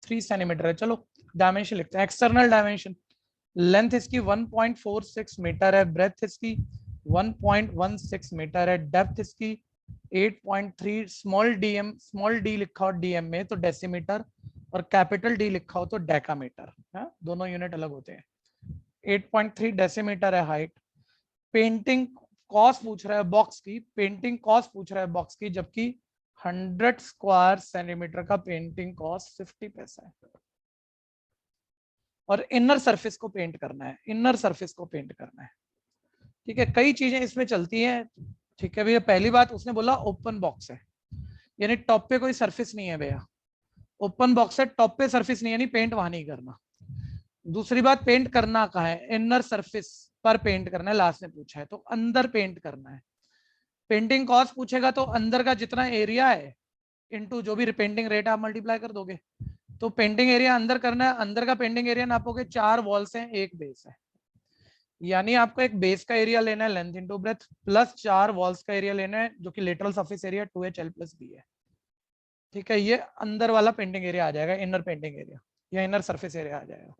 3 सेंटीमीटर है। चलो डायमेंशन लिखते हैं। एक्सटर्नल डायमेंशन, लेंथ इसकी 1.46 मीटर है, ब्रेथ इसकी 1.16 मीटर है, डेप्थ इसकी 8.3, स्मॉल डी लिखा हो डीएम में तो डेसीमीटर, और कैपिटल डी लिखा हो तो डेकामीटर है, दोनों यूनिट अलग होते हैं। 8.3 डेसीमीटर है हाइट। पेंटिंग कॉस्ट पूछ रहा है बॉक्स की, पेंटिंग कॉस्ट पूछ रहा है बॉक्स की, जबकि 100 स्क्वायर सेंटीमीटर का पेंटिंग कॉस्ट 50 पैसा है। और इनर सरफेस को पेंट करना है, इनर सरफेस को पेंट करना है। ठीक है, कई चीजें इसमें चलती हैं। ठीक है भैया, पहली बात उसने बोला ओपन बॉक्स है, यानी टॉप पे कोई सरफेस नहीं है भैया। ओपन बॉक्स है, टॉप पे सरफेस नहीं, यानी पेंट वहां नहीं करना। दूसरी बात, पेंट करना कहाँ है, इनर सरफेस पर पेंट करना है, लास्ट ने पूछा है तो अंदर पेंट करना है। पेंटिंग कॉस्ट पूछेगा तो अंदर का जितना एरिया है इनटू जो भी पेंटिंग रेट आप मल्टीप्लाई कर दोगे, तो पेंटिंग एरिया अंदर करना है। अंदर का पेंटिंग एरिया नापोगे, 4 वॉल्स हैं 1 बेस है, यानी आपको एक बेस का एरिया लेना है length into breadth plus 4 walls का एरिया लेना है, जो कि lateral surface area 2HL plus B है। ठीक है, ये अंदर वाला पेंटिंग एरिया आ जाएगा, इनर पेंटिंग एरिया या इनर सरफेस एरिया आ जाएगा।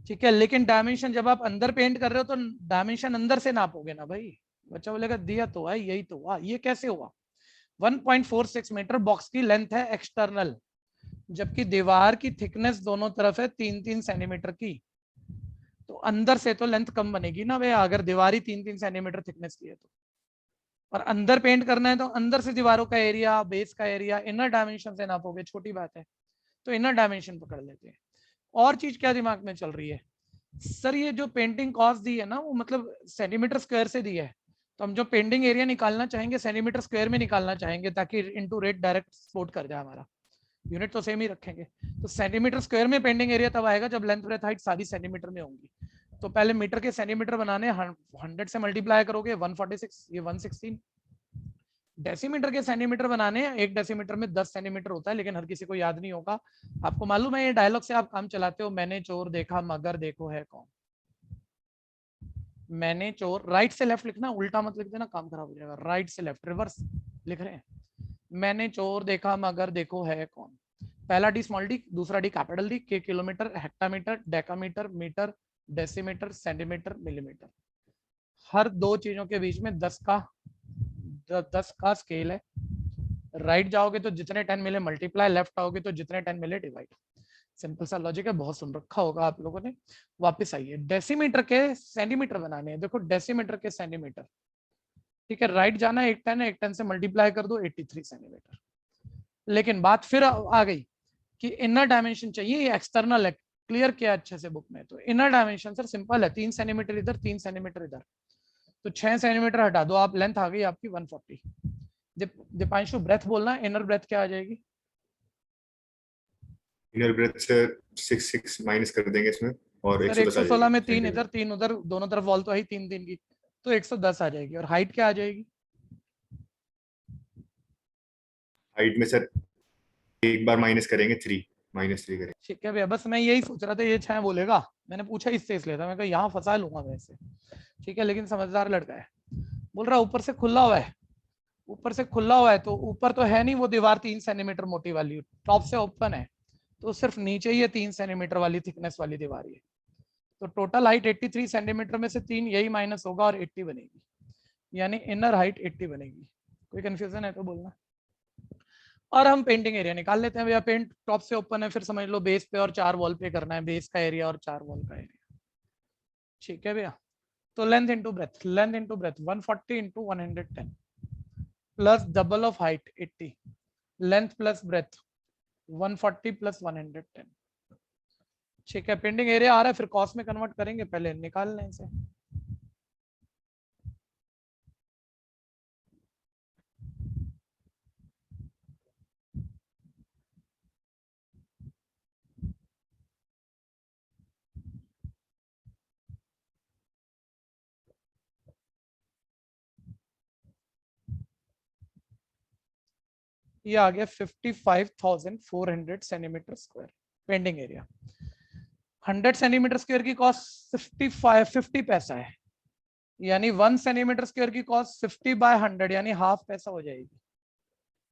ठीक है, लेकिन डायमेंशन जब आप अंदर पेंट कर रहे हो तो डायमेंशन अंदर से नापोगे ना भाई। बच्चा बोलेगा दिया तो है, यही तो हुआ, ये कैसे हुआ। 1.46 मीटर बॉक्स की लेंथ है एक्सटर्नल, जबकि दीवार की थिकनेस दोनों तरफ है 3-3 सेंटीमीटर की, तो अंदर से तो लेंथ कम बनेगी ना भैया, अगर दीवार ही 3-3 सेंटीमीटर थिकनेस की है तो। और अंदर पेंट करना है तो अंदर से दीवारों का एरिया, बेस का एरिया इनर डायमेंशन से नापोगे, छोटी बात है, तो इनर डायमेंशन पकड़ लेते हैं। और चीज क्या दिमाग में चल रही है सर, ये जो पेंटिंग कॉस्ट दी है ना वो मतलब सेंटीमीटर स्क्वायर से दी है, तो हम जो पेंटिंग एरिया निकालना चाहेंगे सेंटीमीटर स्क्वायर में निकालना चाहेंगे, ताकि इनटू रेट डायरेक्ट सपोर्ट कर जाए, हमारा यूनिट तो सेम ही रखेंगे। तो सेंटीमीटर स्क्वायर में पेंटिंग एरिया तब आएगा जब लेंथ ब्रेथ हाइट सारी सेंटीमीटर में होंगी। तो पहले मीटर के सेंटीमीटर बनाने 100 से मल्टीप्लाई करोगे 146, ये 116। डेसीमीटर के सेंटीमीटर बनाने, एक डेसीमीटर में 10 सेंटीमीटर होता है, लेकिन हर किसी को याद नहीं होगा। आपको मालूम है ये डायलॉग से आप काम चलाते हो, मैंने चोर देखा मगर देखो है कौन। मैंने चोर, राइट से लेफ्ट लिखना, उल्टा मत लिख देना, काम खराब हो जाएगा। राइट से लेफ्ट, रिवर्स लिख रहे हैं। मैंने चोर देखा मगर देखो है कौन। पहला डी स्मॉल डी, दूसरा D capital D, K kilometre, hectometre, decametre, metre, decimetre, centimetre, millimetre. हर दो चीजों के बीच में 10 का स्केल है। राइट जाओगे तो जितने 10 मिले मल्टीप्लाई, लेफ्ट आओगे तो जितने 10 मिले डिवाइड। सिंपल सा लॉजिक है, बहुत सुन रखा होगा आप लोगों ने। वापस आइए, डेसीमीटर के सेंटीमीटर बनाने हैं। देखो डेसीमीटर के सेंटीमीटर, ठीक है, राइट जाना है, एक 10 है, एक 10 से मल्टीप्लाई कर दो 83 सेंटीमीटर। लेकिन बात फिर आ गई कि इनर डायमेंशन चाहिए, ये एक्सटर्नल है, क्लियर किया अच्छे से बुक में। तो इनर डायमेंशन सर सिंपल है, 3 सेंटीमीटर इधर, 3 सेंटीमीटर इधर, तो 6 सेंटीमीटर हटा दो आप, लेंथ आ गई आपकी 140। दीपांशु ब्रेथ बोलना, इनर ब्रेथ क्या आ जाएगी, इनर ब्रेथ से 6 माइनस कर देंगे इसमें और सर 110 आ 116 में जाएगी 3 इधर 3 उधर, दोनों तरफ वॉल तो है ही 3 की, तो 110 आ जाएगी। और हाइट क्या आ जाएगी? हाइट में सर एक बार माइनस करेंगे 3 -3 करेंगे। ठीक है भैया, बस मैं यही सोच रहा था ये 6 बोलेगा, मैंने पूछा इससे इसलिए था, मैं कहा यहाँ फंसा लूंगा वैसे। ठीक है, लेकिन समझदार लड़का है। बोल रहा ऊपर से खुला हुआ है, ऊपर से खुला हुआ है तो ऊपर तो है नहीं वो दीवार 3 सेंटीमीटर मोटी वाली, टॉप से ओपन है, तो सिर्फ नीचे ही 3 सेंटीमीटर वाली थिकनेस वाली दीवार है। तो टोटल हाइट 83 सेंटीमीटर में से 3 यही माइनस होगा और 80 बनेगी, यानी इनर हाइट 80 बनेगी। कोई कंफ्यूजन है तो बोलना। और हम पेंटिंग एरिया निकाल लेते हैं भैया। पेंट टॉप से ओपन है, फिर समझ लो बेस पे और 4 वॉल पे करना है, बेस का एरिया और 4 वॉल का एरिया। ठीक है भैया, तो length into breath, length into breath 140 into 110 plus double of height 80, length plus breath 140 plus 110। ठीक है, पेंटिंग एरिया आ रहा है, फिर कॉस्ट में कन्वर्ट करेंगे, पहले निकाल लें इसे। ये आ गया 55,400 centimetre square painting area. 100 centimetre square की कॉस्ट 50 पैसा है, यानी 1 सेंटीमीटर स्क्वायर की कॉस्ट 50/100 यानी हाफ पैसा हो जाएगी।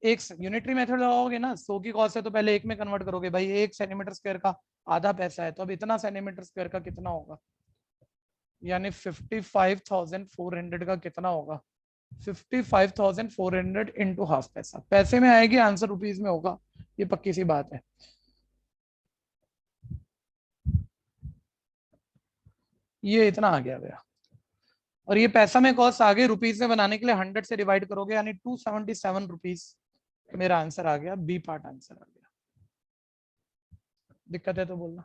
एक यूनिटरी मेथड लगाओगे ना, 100 की कॉस्ट है तो पहले एक में कन्वर्ट करोगे, भाई 1 सेंटीमीटर स्क्वायर का आधा पैसा है, तो अब इतना सेंटीमीटर स्क्वायर का कितना होगा, यानी 55,400 का कितना होगा, 55,400 इंटू हाफ पैसा। पैसे में आएगी, आंसर रुपीज में होगा, ये पक्की सी बात है। ये इतना आ गया भैया, और ये पैसा में कॉस्ट आ गई, रुपीज में बनाने के लिए 100 से डिवाइड करोगे, यानी 277 रुपीज। मेरा आंसर आ गया, बी पार्ट आंसर आ गया। दिक्कत है तो बोलना।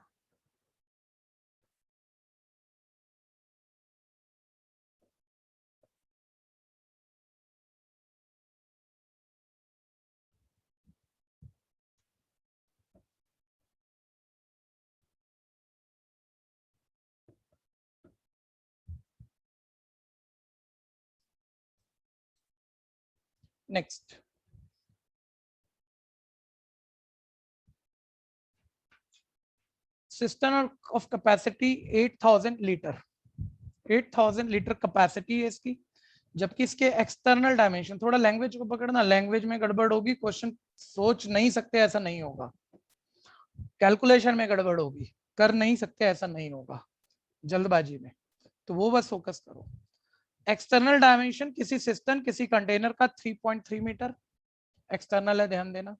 Next, system of capacity 8000 litre, 8000 litre capacity है इसकी, जबकि इसके एक्सटर्नल डायमेंशन, थोड़ा लैंग्वेज को पकड़ना, लैंग्वेज में गड़बड़ होगी, क्वेश्चन सोच नहीं सकते ऐसा नहीं होगा, कैलकुलेशन में गड़बड़ होगी, कर नहीं सकते ऐसा नहीं होगा जल्दबाजी में, तो वो बस फोकस करो। एक्सटर्नल डायमेंशन किसी सिस्टम किसी कंटेनर का 3.3 मीटर एक्सटर्नल है, ध्यान देना,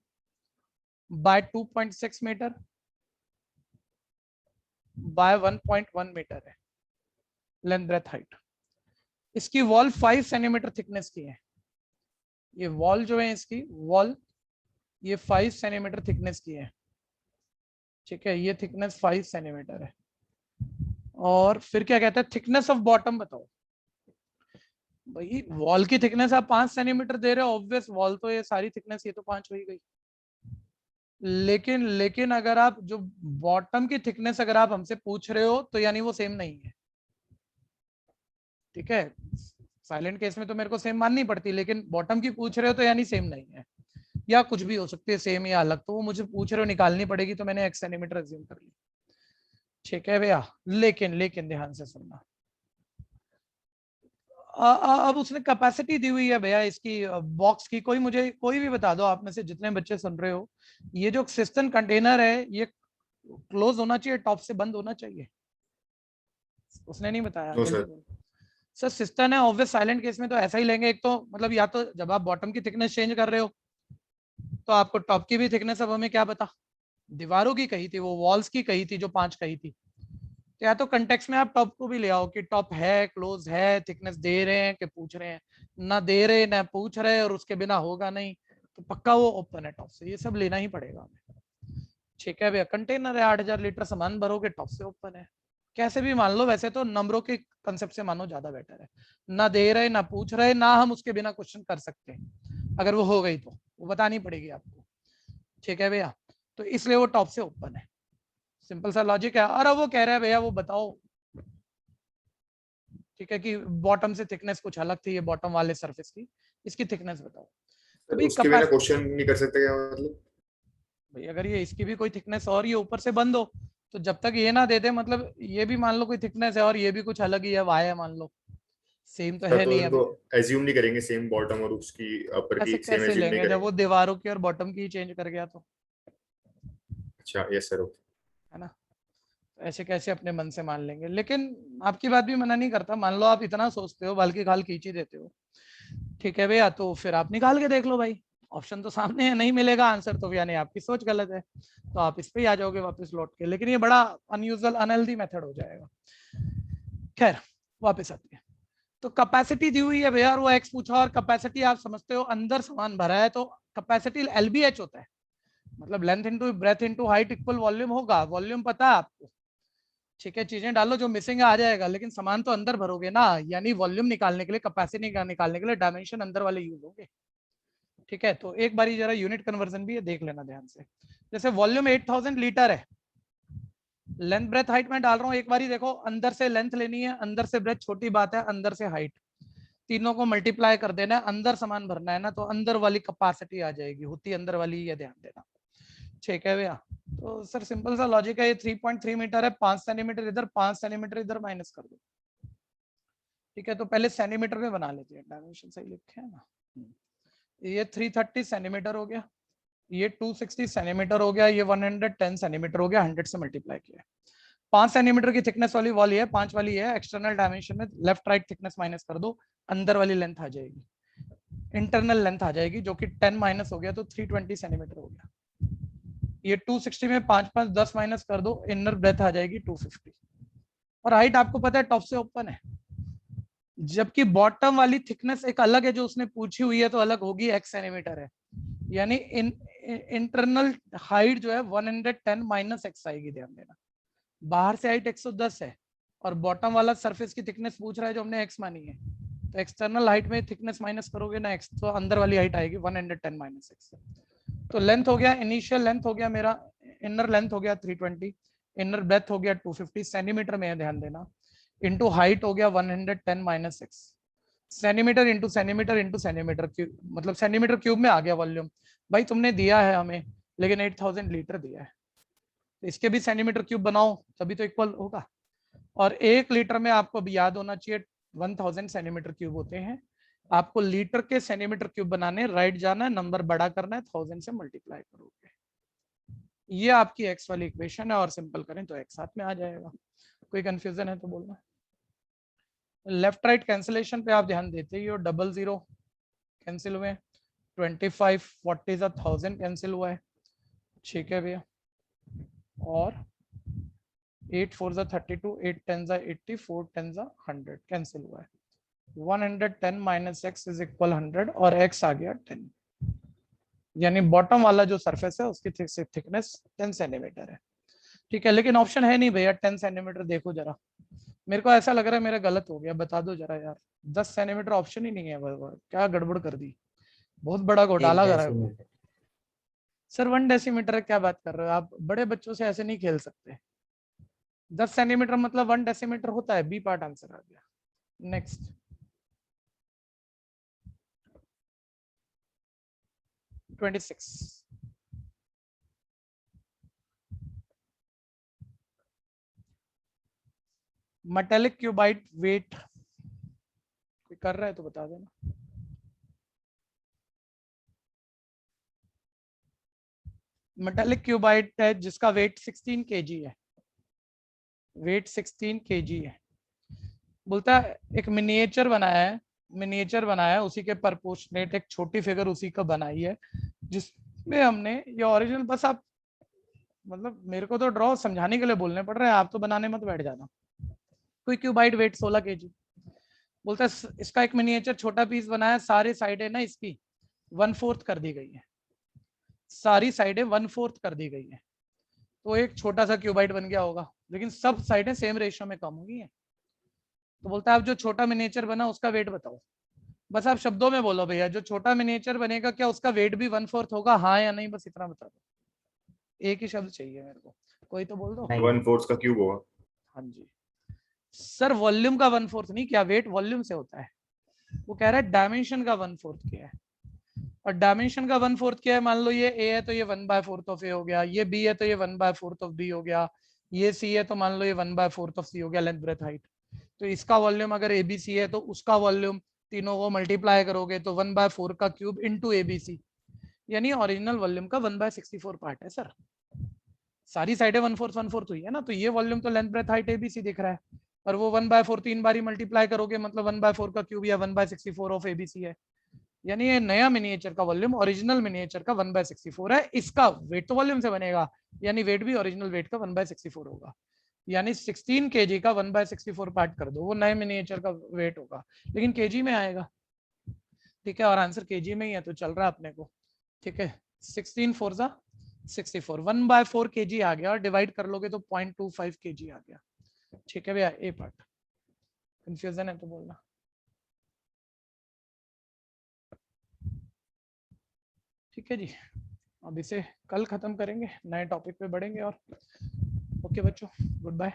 बाय 2.6 मीटर बाय 1.1 मीटर है लेंथ ब्रेथ हाइट। इसकी वॉल 5 सेंटीमीटर थिकनेस की है, ये वॉल जो है इसकी वॉल ये 5 सेंटीमीटर थिकनेस की है। ठीक है, ये थिकनेस 5 सेंटीमीटर है। और फिर क्या कहता है, थिकनेस ऑफ बॉटम बताओ। भाई वॉल की थिकनेस आप 5 सेंटीमीटर दे रहे हो, ऑब्वियस वॉल तो ये सारी थिकनेस ये तो 5 हो ही गई, लेकिन अगर आप जो बॉटम की थिकनेस अगर आप हमसे पूछ रहे हो तो यानी वो सेम नहीं है। ठीक है, साइलेंट केस में तो मेरे को सेम माननी पड़ती, लेकिन बॉटम की पूछ रहे हो तो यानी सेम नहीं है, या कुछ भी हो सकती है सेम या अलग, तो वो मुझे पूछ रहे हो निकालनी पड़ेगी, तो मैंने x सेंटीमीटर अज्यूम कर ली। ठीक है भैया, लेकिन ध्यान से सुनना, अब उसने कैपेसिटी दी हुई है भैया इसकी बॉक्स की, कोई भी बता दो आप में से जितने बच्चे सुन रहे हो, ये जो सिस्टम कंटेनर है ये क्लोज होना चाहिए, टॉप से बंद होना चाहिए? उसने नहीं बताया। No sir. सर सिस्टम है, ऑब्वियस साइलेंट केस में तो ऐसा ही लेंगे, एक तो मतलब या तो जब आप बॉटम की थिकनेस चेंज कर रहे हो तो आपको टॉप की भी थिकनेस, अब हमें क्या पता, दीवारों की कही थी वो, वॉल्स की कही थी जो 5 कही थी, तो या तो कंटेक्स्ट में आप टॉप को भी ले आओ कि टॉप है, क्लोज है, थिकनेस दे रहे हैं कि पूछ रहे हैं, ना दे रहे ना पूछ रहे और उसके बिना होगा नहीं, तो पक्का वो ओपन है टॉप से, ये सब लेना ही पड़ेगा हमें। ठीक है भैया, कंटेनर है 8000 लीटर सामान भरोगे, टॉप से ओपन है, कैसे भी मान लो, वैसे तो नंबरों के कंसेप्ट से मानो ज्यादा बेटर है, ना दे रहे ना पूछ रहे, ना हम उसके बिना क्वेश्चन कर सकते हैं, अगर वो हो गई तो वो बतानी पड़ेगी आपको। ठीक है भैया, तो इसलिए वो टॉप से ओपन है। सिंपल सा लॉजिक है। और अब वो कह रहा है भैया वो बताओ, ठीक है, कि बॉटम से थिकनेस कुछ अलग थी, ये बॉटम वाले सरफेस की, इसकी थिकनेस बताओ। तो भाई उसके बिना क्वेश्चन नहीं कर सकते क्या मतलब? भाई अगर ये इसकी भी कोई थिकनेस और ये ऊपर से बंद हो, तो जब तक ये ना दे दे, मतलब ये भी मान लो कोई थिकनेस है और ये भी कुछ अलग ही है, वाई है मान लो, सेम तो सर है तो नहीं इनको अभी। एज्यूम नहीं करेंगे सेम बॉटम और उसकी अपर ऐसे की सेम कैसे एज्यूम नहीं लेंगे जब वो करेंगे? दीवारों की और बॉटम की चेंज कर गया तो, अच्छा यस सर, ओके। है ना। तो ऐसे कैसे अपने मन से मान लेंगे। लेकिन आपकी बात भी मना नहीं करता, मान लो आप इतना सोचते हो, बाल की खाल खींच ही देते हो, ठीक है भैया, तो फिर आप निकाल के देख लो भाई, ऑप्शन तो सामने है, नहीं मिलेगा आंसर तो यानी आपकी सोच गलत है, तो आप इस पे ही आ जाओगे वापस लौट के। लेकिन ये बड़ा अनयूजुअल अनहेल्दी मेथड हो जाएगा। खैर वापस आते हैं। तो कैपेसिटी दी हुई है भैया और वो एक्स पूछा, और कैपेसिटी आप समझते हो अंदर सामान भरा है, तो कैपेसिटी एलबीएच होता है, मतलब length into breadth into height equal volume होगा। वॉल्यूम पता है आपको, ठीक है, चीजें डालो जो मिसिंग आ जाएगा, लेकिन सामान तो अंदर भरोगे ना, यानी वॉल्यूम निकालने के लिए, कैपेसिटी निकालने के लिए डायमेंशन अंदर वाले यूज होंगे। ठीक है, तो एक बारी जरा यूनिट कन्वर्जन भी है, देख लेना ध्यान से। जैसे वॉल्यूम 8000 लीटर है, लेंथ ब्रेथ हाइट में डाल रहा हूँ, एक बारी देखो, अंदर से लेंथ लेनी है, अंदर से ब्रेथ छोटी बात है, अंदर से हाइट, तीनों को मल्टीप्लाई कर देना है, अंदर सामान भरना है ना, तो अंदर वाली कैपेसिटी आ जाएगी, होती अंदर वाली, ये ध्यान देना। ठीक है भैया, तो सर सिंपल सा लॉजिक है, ये 3.3 मीटर है, 5 सेंटीमीटर इधर, 5 सेंटीमीटर इधर माइनस कर दो। ठीक है, तो पहले सेंटीमीटर में बना लेते हैं, डायमेंशन सही लिखे है ना। ये 330 सेंटीमीटर हो गया, ये 260 सेंटीमीटर हो गया, ये 110 सेंटीमीटर हो गया, 100 से मल्टीप्लाई किया। 5 सेंटीमीटर की थिकनेस वाली वॉल है, 5 वाली है, एक्सटर्नल डायमेंशन में लेफ्ट राइट थिकनेस माइनस कर दो, अंदर वाली लेंथ आ जाएगी, इंटरनल लेंथ आ जाएगी, जो कि 10 माइनस हो गया तो 320 सेंटीमीटर हो गया। ये 260 में 5 5 10 माइनस कर दो, इनर ब्रेथ आ जाएगी 250, और हाइट आपको पता है टॉप से ओपन है, जबकि बॉटम वाली थिकनेस एक अलग है जो उसने पूछी हुई है, तो अलग होगी, x सेंटीमीटर है, यानी इंटरनल हाइट जो है 110 माइनस एक्स आएगी, ध्यान देना। बाहर से हाइट 110 है और बॉटम वाला सरफेस की थिकनेस पूछ रहा है जो हमने x मानी है, तो एक्सटर्नल हाइट में थिकनेस माइनस करोगे ना x, तो अंदर वाली हाइट आएगी 110 माइनस एक्स। तो लेंथ हो गया, इनिशियल लेंथ हो गया मेरा, इनर लेंथ हो गया 320, इनर ब्रेथ हो गया 250 सेंटीमीटर में है, ध्यान देना, इंटू हाइट हो गया 110 minus x, centimetre into centimetre into centimetre cube, मतलब सेंटीमीटर क्यूब में आ गया वॉल्यूम। भाई तुमने दिया है हमें, लेकिन 8000 लीटर दिया है, तो इसके भी सेंटीमीटर क्यूब बनाओ तभी तो इक्वल होगा। और 1 लीटर में आपको भी याद होना चाहिए 1000 सेंटीमीटर क्यूब होते हैं, आपको लीटर के सेंटीमीटर क्यूब बनाने, राइट जाना है, नंबर बड़ा करना है, 1000 से मल्टीप्लाई करोगे, ये आपकी एक्स वाली इक्वेशन है, और सिंपल करें तो एक्स साथ में आ जाएगा। कोई कंफ्यूजन है तो बोलना। लेफ्ट राइट कैंसिलेशन पे आप ध्यान देते ही हो, 00 कैंसिल हुए, 25 40 1000 कैंसिल हुआ है, ठीक है भैया, और 8 4 32, 8 10 80, 4 10 100 कैंसिल हुआ है, 110 माइनस एक्स इज इक्वल 100, और एक्स आ गया 10, यानी बॉटम वाला जो सरफेस है उसकी थिकनेस 10 सेंटीमीटर है। ठीक है, लेकिन ऑप्शन है नहीं भैया 10 सेंटीमीटर, देखो जरा, मेरे को ऐसा लग रहा है मेरा गलत हो गया, बता दो जरा यार, 10 सेंटीमीटर ऑप्शन ही नहीं है, क्या गड़बड़ कर दी, बहुत बड़ा घोटाला करा है। सर 1 डेसीमीटर क्या बात कर रहे हो आप, बड़े बच्चों से ऐसे नहीं खेल सकते, 10 सेंटीमीटर मतलब 1 डेसीमीटर होता है, बी पार्ट आंसर आ गया। नेक्स्ट, मेटेलिक क्यूबाइट वेट, कोई कर रहा है तो बता देना। मेटेलिक क्यूबाइट है जिसका वेट 16 kg है, वेट 16 kg है, बोलता है एक मिनिएचर बनाया है, मिनिएचर बनाया है, उसी के प्रपोर्शनेट एक छोटी फिगर उसी का बनाई है, जिसमें हमने ये ओरिजिनल, बस आप मतलब मेरे को तो ड्रॉ समझाने के लिए बोलने पड़ रहे हैं, आप तो बनाने मत बैठ जाना। कोई क्यूबाइट वेट 16 kg, बोलता है इसका एक मिनिएचर छोटा पीस बनाया, सारे साइडें ना इसकी 1/4 कर दी गई है, सारी साइडें 1/4 कर दी गई है, तो एक छोटा सा क्यूबाइट बन गया होगा, लेकिन सब साइडें सेम रेशियो में कम होगी। तो बोलता है आप जो छोटा मिनिएचर बना उसका वेट बताओ, बस आप शब्दों में बोलो भैया, जो छोटा मिनिएचर बनेगा क्या उसका वेट भी 1/4 होगा, हाँ या नहीं, बस इतना बता दो। एक ही शब्द चाहिए मेरे को, कोई तो बोल दो। 1/4 का क्यूब होगा। हाँ जी सर, वॉल्यूम का 1/4 नहीं, क्या वेट वॉल्यूम से होता है? वो कह रहा है डायमेंशन का 1/4 क्या है, और डायमेंशन का 1/4 क्या है? मान लो ये ए है तो ये 1/4 ऑफ ए हो गया, ये बी है तो ये 1/4 ऑफ बी हो गया, ये सी है तो मान लो ये 1/4 ऑफ सी हो गया, लेंथ ब्रेथ हाइट। तो इसका वॉल्यूम अगर एबीसी है तो उसका वॉल्यूम, तीनों को मल्टीप्लाई करोगे तो 1/4 का क्यूब इंटू एबीसी, यानी ओरिजिनल वॉल्यूम का 1/64 पार्ट है सर। सारी साइडें 1/4 हुई है ना, तो ये वॉल्यूम तो लेंथ ब्रेथ हाइट एबीसी दिख रहा है, और वो 1/4 3 बारी मल्टीप्लाई करोगे मतलब 1/4 का क्यूब या 1/64 ऑफ एबीसी है, यानी ये नया मिनिएचर का वॉल्यूम ओरिजिनल मिनिएचर का 1/64 है। इसका वेट तो वॉल्यूम से बनेगा, यानी वेट भी ओरिजिनल वेट का 1/64 होगा, यानी 16 kg का 1/64 पार्ट कर दो, वो नए मिनिएचर का वेट होगा, लेकिन केजी में आएगा। ठीक है, और आंसर केजी में ही है तो चल रहा है अपने को। ठीक है, 16 4 जा 64, 1/4 kg आ गया, और डिवाइड कर लोगे तो 0.25 kg आ गया। ठीक है भैया, ए पार्ट कंफ्यूजन है तो बोलना। ठीक है जी, अब इसे कल खत्म करेंगे, नए टॉपिक पे बढ़ेंगे। और ओके बच्चों, गुड बाय।